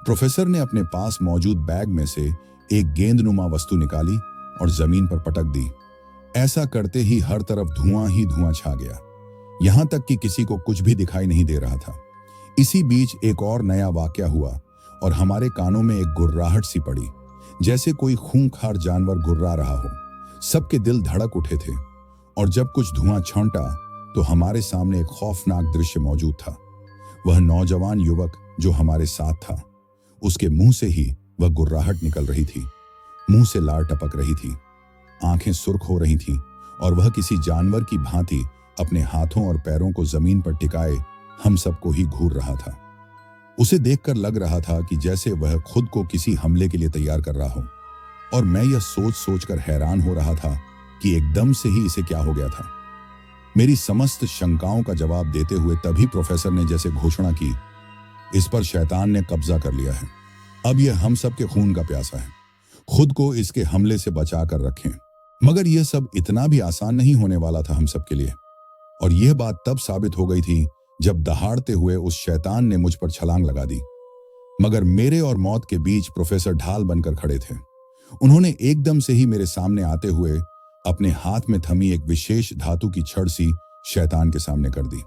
A: प्रोफेसर ने अपने पास मौजूद बैग में से एक गेंदनुमा वस्तु निकाली और जमीन पर पटक दी। ऐसा करते ही हर तरफ धुआं ही धुआं छा गया, यहां तक कि किसी को कुछ भी दिखाई नहीं दे रहा था। इसी बीच एक और नया वाकया हुआ और हमारे कानों में एक गुर्राहट सी पड़ी, जैसे कोई खूंखार जानवर गुर्रा रहा हो। सबके दिल धड़क उठे थे और जब कुछ धुआं छौंटा तो हमारे सामने एक खौफनाक दृश्य मौजूद था। वह नौजवान युवक जो हमारे साथ था, उसके मुंह से ही वह गुर्राहट निकल रही थी। मुंह से लार टपक रही थी, आंखें सुर्ख हो रही थीं और वह किसी जानवर की भांति अपने हाथों और पैरों को जमीन पर टिकाए हम सबको ही घूर रहा था। उसे देखकर लग रहा था कि जैसे वह खुद को किसी हमले के लिए तैयार कर रहा हो, और मैं यह सोच सोचकर हैरान हो रहा था कि एकदम से ही इसे क्या हो गया था। मेरी समस्त शंकाओं का जवाब देते हुए तभी प्रोफेसर ने जैसे घोषणा की, इस पर शैतान ने कब्जा कर लिया है। अब यह हम सब के खून का प्यासा है, खुद को इसके हमले से बचा कर रखें। मगर यह सब इतना भी आसान नहीं होने वाला था हम सब के लिए, और यह बात तब साबित हो गई थी जब दहाड़ते हुए उस शैतान ने मुझ पर छलांग लगा दी। मगर मेरे और मौत के बीच प्रोफेसर ढाल बनकर खड़े थे। उन्होंने एकदम से ही मेरे सामने आते हुए अपने हाथ में थमी एक विशेष धातु की छड़ सी शैतान के सामने कर दी।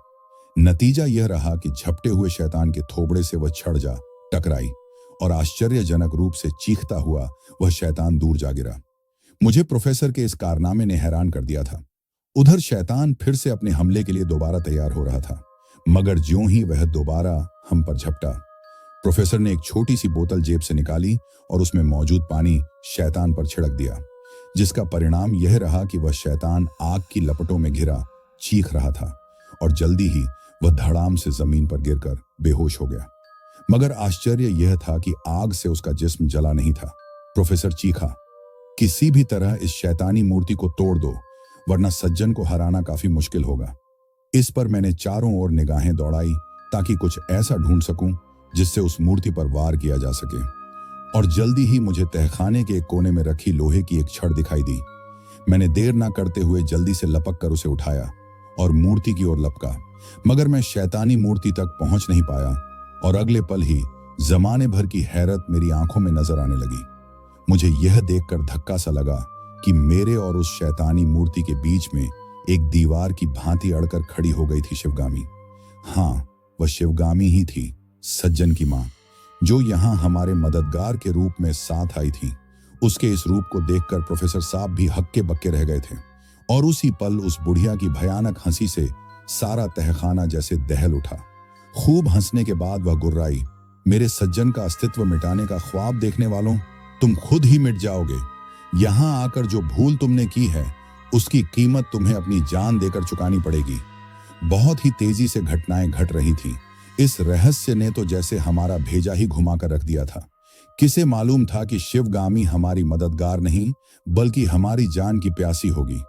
A: नतीजा यह रहा कि झपटे हुए शैतान के थोबड़े से वह छड़ जा टकराई और आश्चर्यजनक रूप से चीखता हुआ वह शैतान दूर जा गिरा। मुझे प्रोफेसर के इस कारनामे ने हैरान कर दिया था। उधर शैतान फिर से अपने हमले के लिए दोबारा तैयार हो रहा था, मगर ज्यों ही वह दोबारा हम पर झपटा, प्रोफेसर ने एक छोटी सी बोतल जेब से निकाली और उसमें मौजूद पानी शैतान पर छिड़क दिया, जिसका परिणाम यह रहा कि वह शैतान आग की लपटों में घिरा चीख रहा था और जल्दी ही वह धड़ाम से जमीन पर गिरकर बेहोश हो गया। मगर आश्चर्य यह था कि आग से उसका जिस्म जला नहीं था। प्रोफेसर चीखा, किसी भी तरह इस शैतानी मूर्ति को तोड़ दो, वरना सज्जन को हराना काफी मुश्किल होगा। इस पर मैंने चारों ओर निगाहें दौड़ाई ताकि कुछ ऐसा ढूंढ सकूं जिससे उस मूर्ति पर वार किया जा सके, और जल्दी ही मुझे तहखाने के एक कोने में रखी लोहे की एक छड़ दिखाई दी। मैंने देर ना करते हुए जल्दी से लपक कर उसे उठाया और मूर्ति की ओर लपका, मगर मैं शैतानी मूर्ति तक पहुंच नहीं पाया और अगले पल ही जमाने भर की हैरत मेरी आंखों में नजर आने लगी। मुझे यह देखकर धक्का सा लगा कि मेरे और उस शैतानी मूर्ति के बीच में एक दीवार की भांति अड़कर खड़ी हो गई थी शिवगामी। हाँ, वह शिवगामी ही थी, सज्जन की मां, जो यहां हमारे मददगार के रूप में साथ आई थी। उसके इस रूप को देखकर प्रोफेसर साहब भी हक्के बक्के रह गए थे, और उसी पल उस बुढ़िया की भयानक हंसी से सारा तहखाना जैसे दहल उठा। खूब हंसने के बाद वह गुर्राई, मेरे सज्जन का अस्तित्व मिटाने का ख्वाब देखने वालों, तुम खुद ही मिट जाओगे। यहां आकर जो भूल तुमने की है उसकी कीमत तुम्हें अपनी जान देकर चुकानी पड़ेगी। बहुत ही तेजी से घटनाएं घट रही थीं। इस रहस्य ने तो जैसे हमारा भेजा ही घुमाकर रख दिया था। किसे मालूम था कि शिवगामी हमारी मददगार नहीं बल्कि हमारी जान की प्यासी होगी।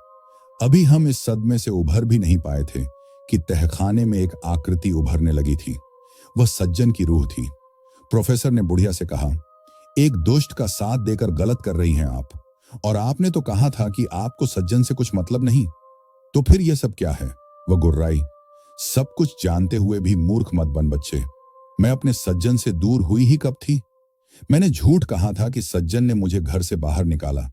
A: अभी हम इस सदमे से उभर भी नहीं पाए थे कि तहखाने में एक आकृति उभरने लगी थी। वह सज्जन की रूह थी। प्रोफेसर ने बुढ़िया से कहा, एक दुष्ट का साथ देकर गलत कर रही हैं आप, और आपने तो कहा था कि आपको सज्जन से कुछ मतलब नहीं, तो फिर यह सब क्या है? वह गुर्राई, सब कुछ जानते हुए भी मूर्ख मत बन बच्चे। मैं अपने सज्जन से दूर हुई ही कब थी? मैंने झूठ कहा था कि सज्जन ने मुझे घर से बाहर निकाला।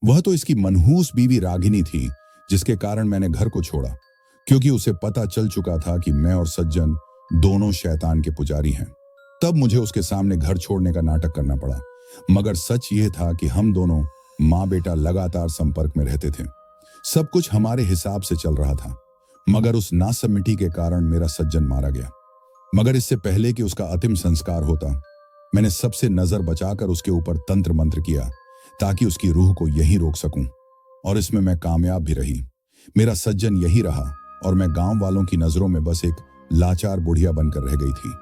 A: वह तो इसकी मनहूस बीवी रागिनी थी, जिसके कारण मैंने घर को छोड़ा, क्योंकि उसे पता चल चुका था कि मैं और सज्जन दोनों शैतान के पुजारी हैं। तब मुझे उसके सामने घर छोड़ने का नाटक करना पड़ा, मगर सच यह था कि हम दोनों माँ बेटा लगातार संपर्क में रहते थे। सब कुछ हमारे हिसाब से चल रहा था, मगर उस नासमझी के कारण मेरा सज्जन मारा गया। मगर इससे पहले कि उसका अंतिम संस्कार होता, मैंने सबसे नजर बचाकर उसके ऊपर तंत्र मंत्र किया ताकि उसकी रूह को यहीं रोक सकूं, और इसमें मैं कामयाब भी रही। मेरा सज्जन यही रहा और मैं गांव वालों की नजरों में बस एक लाचार बुढ़िया बनकर रह गई थी,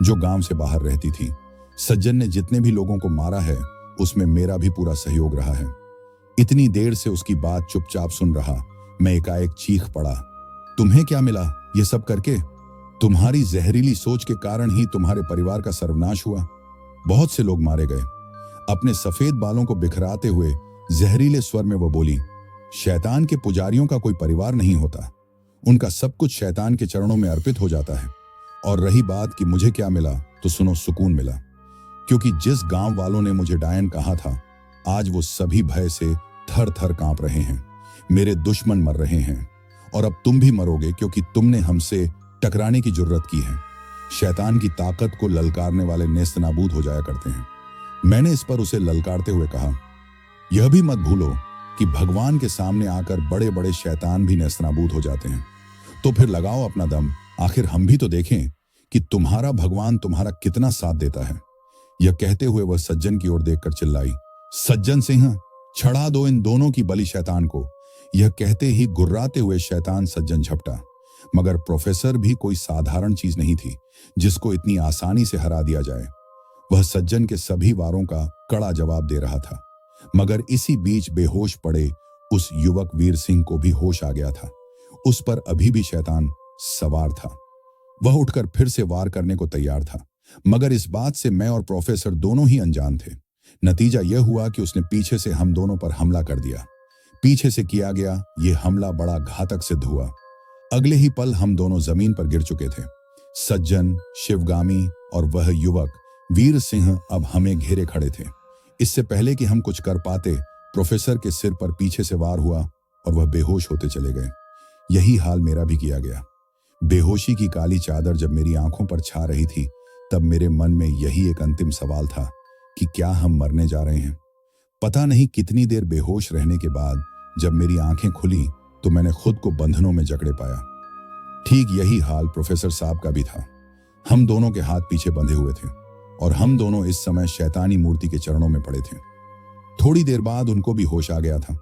A: जो गांव से बाहर रहती थी। सज्जन ने जितने भी लोगों को मारा है उसमें मेरा भी पूरा सहयोग रहा है। इतनी देर से उसकी बात चुपचाप सुन रहा मैं एकाएक चीख पड़ा, तुम्हें क्या मिला ये सब करके? तुम्हारी जहरीली सोच के कारण ही तुम्हारे परिवार का सर्वनाश हुआ। बहुत से लोग मारे गए। अपने सफेद बालों को बिखराते हुए जहरीले स्वर में वो बोली, शैतान के पुजारियों का कोई परिवार नहीं होता। उनका सब कुछ शैतान के चरणों में अर्पित हो जाता है। और रही बात कि मुझे क्या मिला, तो सुनो, सुकून मिला। क्योंकि जिस गांव वालों ने मुझे डायन कहा था, आज वो सभी भय से थर थर कांप रहे हैं। मेरे दुश्मन मर रहे हैं और अब तुम भी मरोगे, क्योंकि तुमने हमसे टकराने की जुर्रत की है। शैतान की ताकत को ललकारने वाले नेस्त नाबूद हो जाया करते हैं। मैंने इस पर उसे ललकारते हुए कहा, यह भी मत भूलो कि भगवान के सामने आकर बड़े बड़े शैतान भी नेस्त नाबूद हो जाते हैं। तो फिर लगाओ अपना दम, आखिर हम भी तो देखें कि तुम्हारा भगवान तुम्हारा कितना साथ देता है। यह कहते हुए वह सज्जन की ओर देखकर चिल्लाई, सज्जन सिंह, छड़ा दो इन दोनों की बलि शैतान को। यह कहते ही गुर्राते हुए शैतान सज्जन झपटा। मगर प्रोफेसर भी कोई साधारण चीज नहीं थी जिसको इतनी आसानी से हरा दिया जाए। वह सज्जन के सभी वारों का कड़ा जवाब दे रहा था। मगर इसी बीच बेहोश पड़े उस युवक वीर सिंह को भी होश आ गया था। उस पर अभी भी शैतान सवार था। वह उठकर फिर से वार करने को तैयार था, मगर इस बात से मैं और प्रोफेसर दोनों ही अनजान थे। नतीजा यह हुआ कि उसने पीछे से हम दोनों पर हमला कर दिया। पीछे से किया गया यह हमला बड़ा घातक सिद्ध हुआ। अगले ही पल हम दोनों जमीन पर गिर चुके थे। सज्जन, शिवगामी और वह युवक वीर सिंह अब हमें घेरे खड़े थे। इससे पहले कि हम कुछ कर पाते, प्रोफेसर के सिर पर पीछे से वार हुआ और वह बेहोश होते चले गए। यही हाल मेरा भी किया गया। बेहोशी की काली चादर जब मेरी आंखों पर छा रही थी, तब मेरे मन में यही एक अंतिम सवाल था कि क्या हम मरने जा रहे हैं। पता नहीं कितनी देर बेहोश रहने के बाद जब मेरी आंखें खुली तो मैंने खुद को बंधनों में जकड़े पाया। ठीक यही हाल प्रोफेसर साहब का भी था। हम दोनों के हाथ पीछे बंधे हुए थे और हम दोनों इस समय शैतानी मूर्ति के चरणों में पड़े थे। थोड़ी देर बाद उनको भी होश आ गया था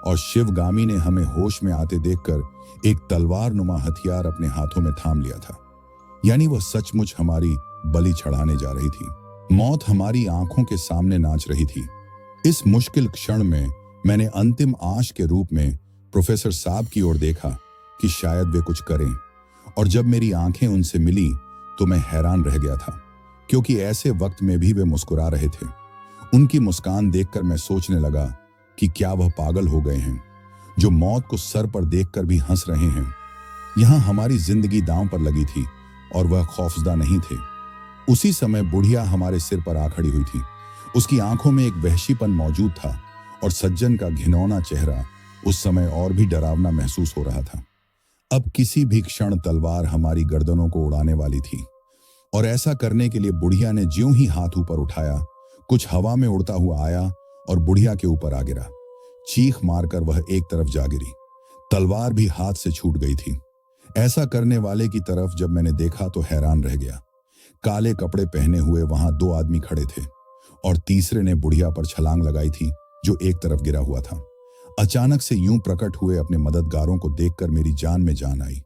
A: और शिवगामी ने हमें होश में आते देखकर एक तलवार नुमा हथियार अपने हाथों में थाम लिया था। यानी वह सचमुच हमारी बलि चढ़ाने जा रही थी। मौत हमारी आंखों के सामने नाच रही थी। इस मुश्किल क्षण में मैंने अंतिम आश के रूप में प्रोफेसर साहब की ओर देखा कि शायद वे कुछ करें। और जब मेरी आंखें उनसे मिली तो मैं हैरान रह गया था, क्योंकि ऐसे वक्त में भी वे मुस्कुरा रहे थे। उनकी मुस्कान देखकर मैं सोचने लगा कि क्या वह पागल हो गए हैं, जो मौत को सर पर देखकर भी हंस रहे हैं। यहां हमारी जिंदगी दांव पर लगी थी और वह खौफजदा नहीं थे। उसी समय बुढ़िया हमारे सिर पर आ खड़ी हुई थी। उसकी आंखों में एक वहशीपन मौजूद था और सज्जन का घिनौना चेहरा उस समय और भी डरावना महसूस हो रहा था। अब किसी भी क्षण तलवार हमारी गर्दनों को उड़ाने वाली थी और ऐसा करने के लिए बुढ़िया ने ज्यों ही हाथ ऊपर उठाया, कुछ हवा में उड़ता हुआ आया और बुढ़िया के ऊपर आ गिरा। चीख मारकर वह एक तरफ जा गिरी। तलवार भी हाथ से छूट गई थी। ऐसा करने वाले की तरफ जब मैंने देखा तो हैरान रह गया। काले कपड़े पहने हुए वहां दो आदमी खड़े थे और तीसरे ने बुढ़िया पर छलांग लगाई थी, जो एक तरफ गिरा हुआ था। अचानक से यूं प्रकट हुए अपने मददगारों को देखकर मेरी जान में जान आई।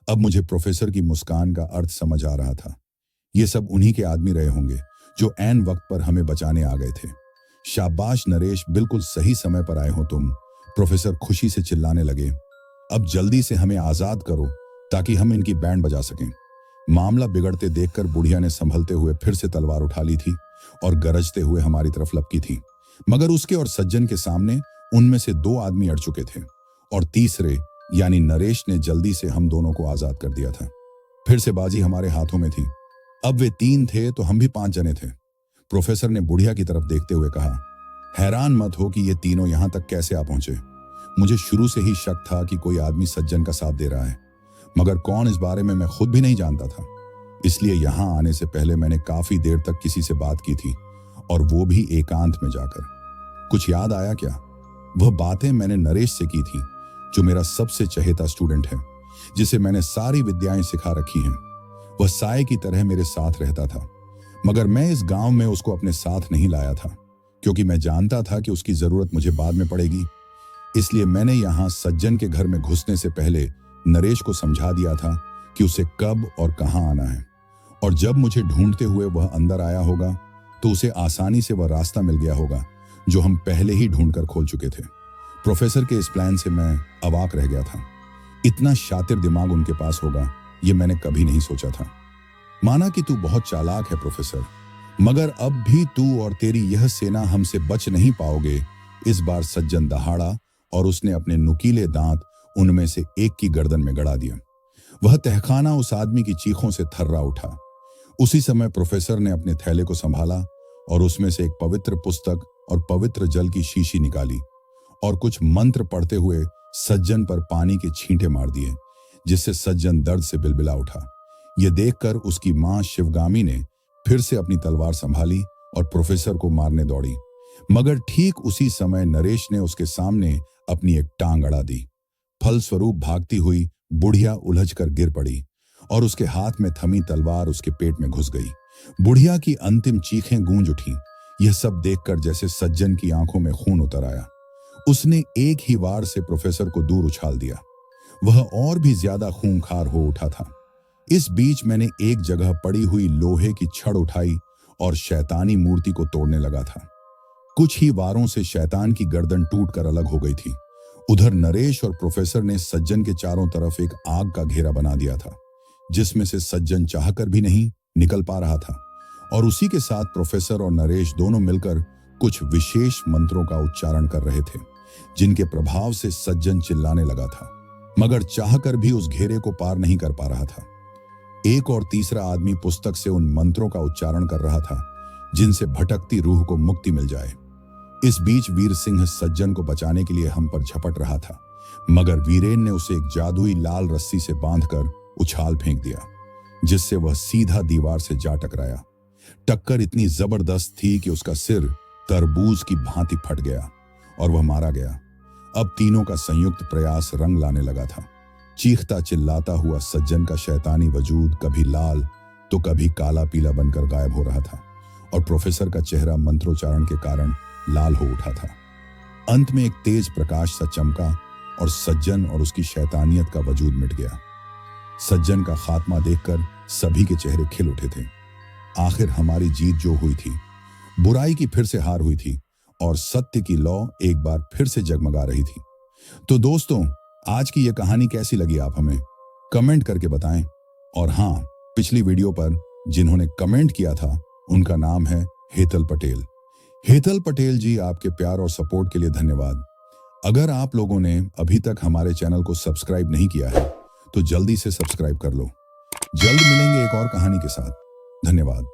A: अब मुझे प्रोफेसर की मुस्कान का अर्थ समझ आ रहा था। ये सब उन्हीं के आदमी रहे होंगे जो ऐन वक्त पर हमें बचाने आ गए थे। शाबाश नरेश, बिल्कुल सही समय पर आए हो तुम। प्रोफेसर खुशी से चिल्लाने लगे। अब जल्दी से हमें आजाद करो ताकि हम इनकी बैंड बजा सकें। मामला बिगड़ते देखकर बुढ़िया ने संभलते हुए फिर से तलवार उठा ली थी और गरजते हुए हमारी तरफ लपकी थी। मगर उसके और सज्जन के सामने उनमें से दो आदमी अड़ चुके थे और तीसरे यानी नरेश ने जल्दी से हम दोनों को आजाद कर दिया था। फिर से बाजी हमारे हाथों में थी। अब वे 3 थे तो हम भी 5 जने थे। प्रोफेसर ने बुढ़िया की तरफ देखते हुए कहा, हैरान मत हो कि ये तीनों यहां तक कैसे आ पहुंचे। मुझे शुरू से ही शक था कि कोई आदमी सज्जन का साथ दे रहा है, मगर कौन इस बारे में मैं खुद भी नहीं जानता था। इसलिए यहां आने से पहले मैंने काफी देर तक किसी से बात की थी, और वो भी एकांत में जाकर। कुछ याद आया क्या? वह बातें मैंने नरेश से की थी, जो मेरा सबसे चहेता स्टूडेंट है, जिसे मैंने सारी विद्याएं सिखा रखी हैं। वह साए की तरह मेरे साथ रहता था, मगर मैं इस गांव में उसको अपने साथ नहीं लाया था, क्योंकि मैं जानता था कि उसकी जरूरत मुझे बाद में पड़ेगी। इसलिए मैंने यहां सज्जन के घर में घुसने से पहले नरेश को समझा दिया था कि उसे कब और कहां आना है, और जब मुझे ढूंढते हुए वह अंदर आया होगा तो उसे आसानी से वह रास्ता मिल गया होगा जो हम पहले ही ढूंढकर खोल चुके थे। प्रोफेसर के इस प्लान से मैं अवाक रह गया था। इतना शातिर दिमाग उनके पास होगा ये मैंने कभी नहीं सोचा था। माना कि तू बहुत चालाक है प्रोफेसर, मगर अब भी तू और तेरी यह सेना हमसे बच नहीं पाओगे। इस बार सज्जन दहाड़ा और उसने अपने नुकीले दांत उनमें से एक की गर्दन में गड़ा दिया। वह तहखाना उस आदमी की चीखों से थर्रा उठा। उसी समय प्रोफेसर ने अपने थैले को संभाला और उसमें से एक पवित्र पुस्तक और पवित्र जल की शीशी निकाली और कुछ मंत्र पढ़ते हुए सज्जन पर पानी के छींटे मार दिए, जिससे सज्जन दर्द से बिलबिला उठा। यह देखकर उसकी मां शिवगामी ने फिर से अपनी तलवार संभाली और प्रोफेसर को मारने दौड़ी, मगर ठीक उसी समय नरेश ने उसके सामने अपनी एक टांग अड़ा दी। फलस्वरूप भागती हुई बुढ़िया उलझकर गिर पड़ी और उसके हाथ में थमी तलवार उसके पेट में घुस गई। बुढ़िया की अंतिम चीखें गूंज उठी। यह सब देखकर जैसे सज्जन की आंखों में खून उतर आया। उसने एक ही वार से प्रोफेसर को दूर उछाल दिया। वह और भी ज्यादा खूंखार हो उठा था। इस बीच मैंने एक जगह पड़ी हुई लोहे की छड़ उठाई और शैतानी मूर्ति को तोड़ने लगा था। कुछ ही वारों से शैतान की गर्दन टूटकर अलग हो गई थी। उधर नरेश और प्रोफेसर ने सज्जन के चारों तरफ एक आग का घेरा बना दिया था, जिसमें से सज्जन चाहकर भी नहीं निकल पा रहा था। और उसी के साथ प्रोफेसर और नरेश दोनों मिलकर कुछ विशेष मंत्रों का उच्चारण कर रहे थे, जिनके प्रभाव से सज्जन चिल्लाने लगा था, मगर चाहकर भी उस घेरे को पार नहीं कर पा रहा था। एक और तीसरा आदमी पुस्तक से उन मंत्रों का उच्चारण कर रहा था, जिनसे भटकती रूह को मुक्ति मिल जाए। इस बीच वीर सिंह सज्जन को बचाने के लिए हम पर झपट रहा था, मगर वीरेन ने उसे एक जादुई लाल रस्सी से बांधकर उछाल फेंक दिया, जिससे वह सीधा दीवार से जा टकराया। टक्कर इतनी जबरदस्त थी कि उसका सिर तरबूज की भांति फट गया और वह मारा गया। अब तीनों का संयुक्त प्रयास रंग लाने लगा था। चीखता चिल्लाता हुआ सज्जन का शैतानी वजूद कभी लाल तो कभी काला पीला बनकर गायब हो रहा था और प्रोफेसर का चेहरा मंत्रोच्चारण के कारण लाल हो उठा था। अंत में एक तेज प्रकाश सा चमका और सज्जन और उसकी शैतानियत का वजूद मिट गया। सज्जन का खात्मा देखकर सभी के चेहरे खिल उठे थे। आखिर हमारी जीत जो हुई थी, बुराई की फिर से हार हुई थी और सत्य की लौ एक बार फिर से जगमगा रही थी। तो दोस्तों, आज की यह कहानी कैसी लगी आप हमें कमेंट करके बताएं। और हाँ, पिछली वीडियो पर जिन्होंने कमेंट किया था उनका नाम है हेतल पटेल। हेतल पटेल जी, आपके प्यार और सपोर्ट के लिए धन्यवाद। अगर आप लोगों ने अभी तक हमारे चैनल को सब्सक्राइब नहीं किया है तो जल्दी से सब्सक्राइब कर लो। जल्द मिलेंगे एक और कहानी के साथ। धन्यवाद।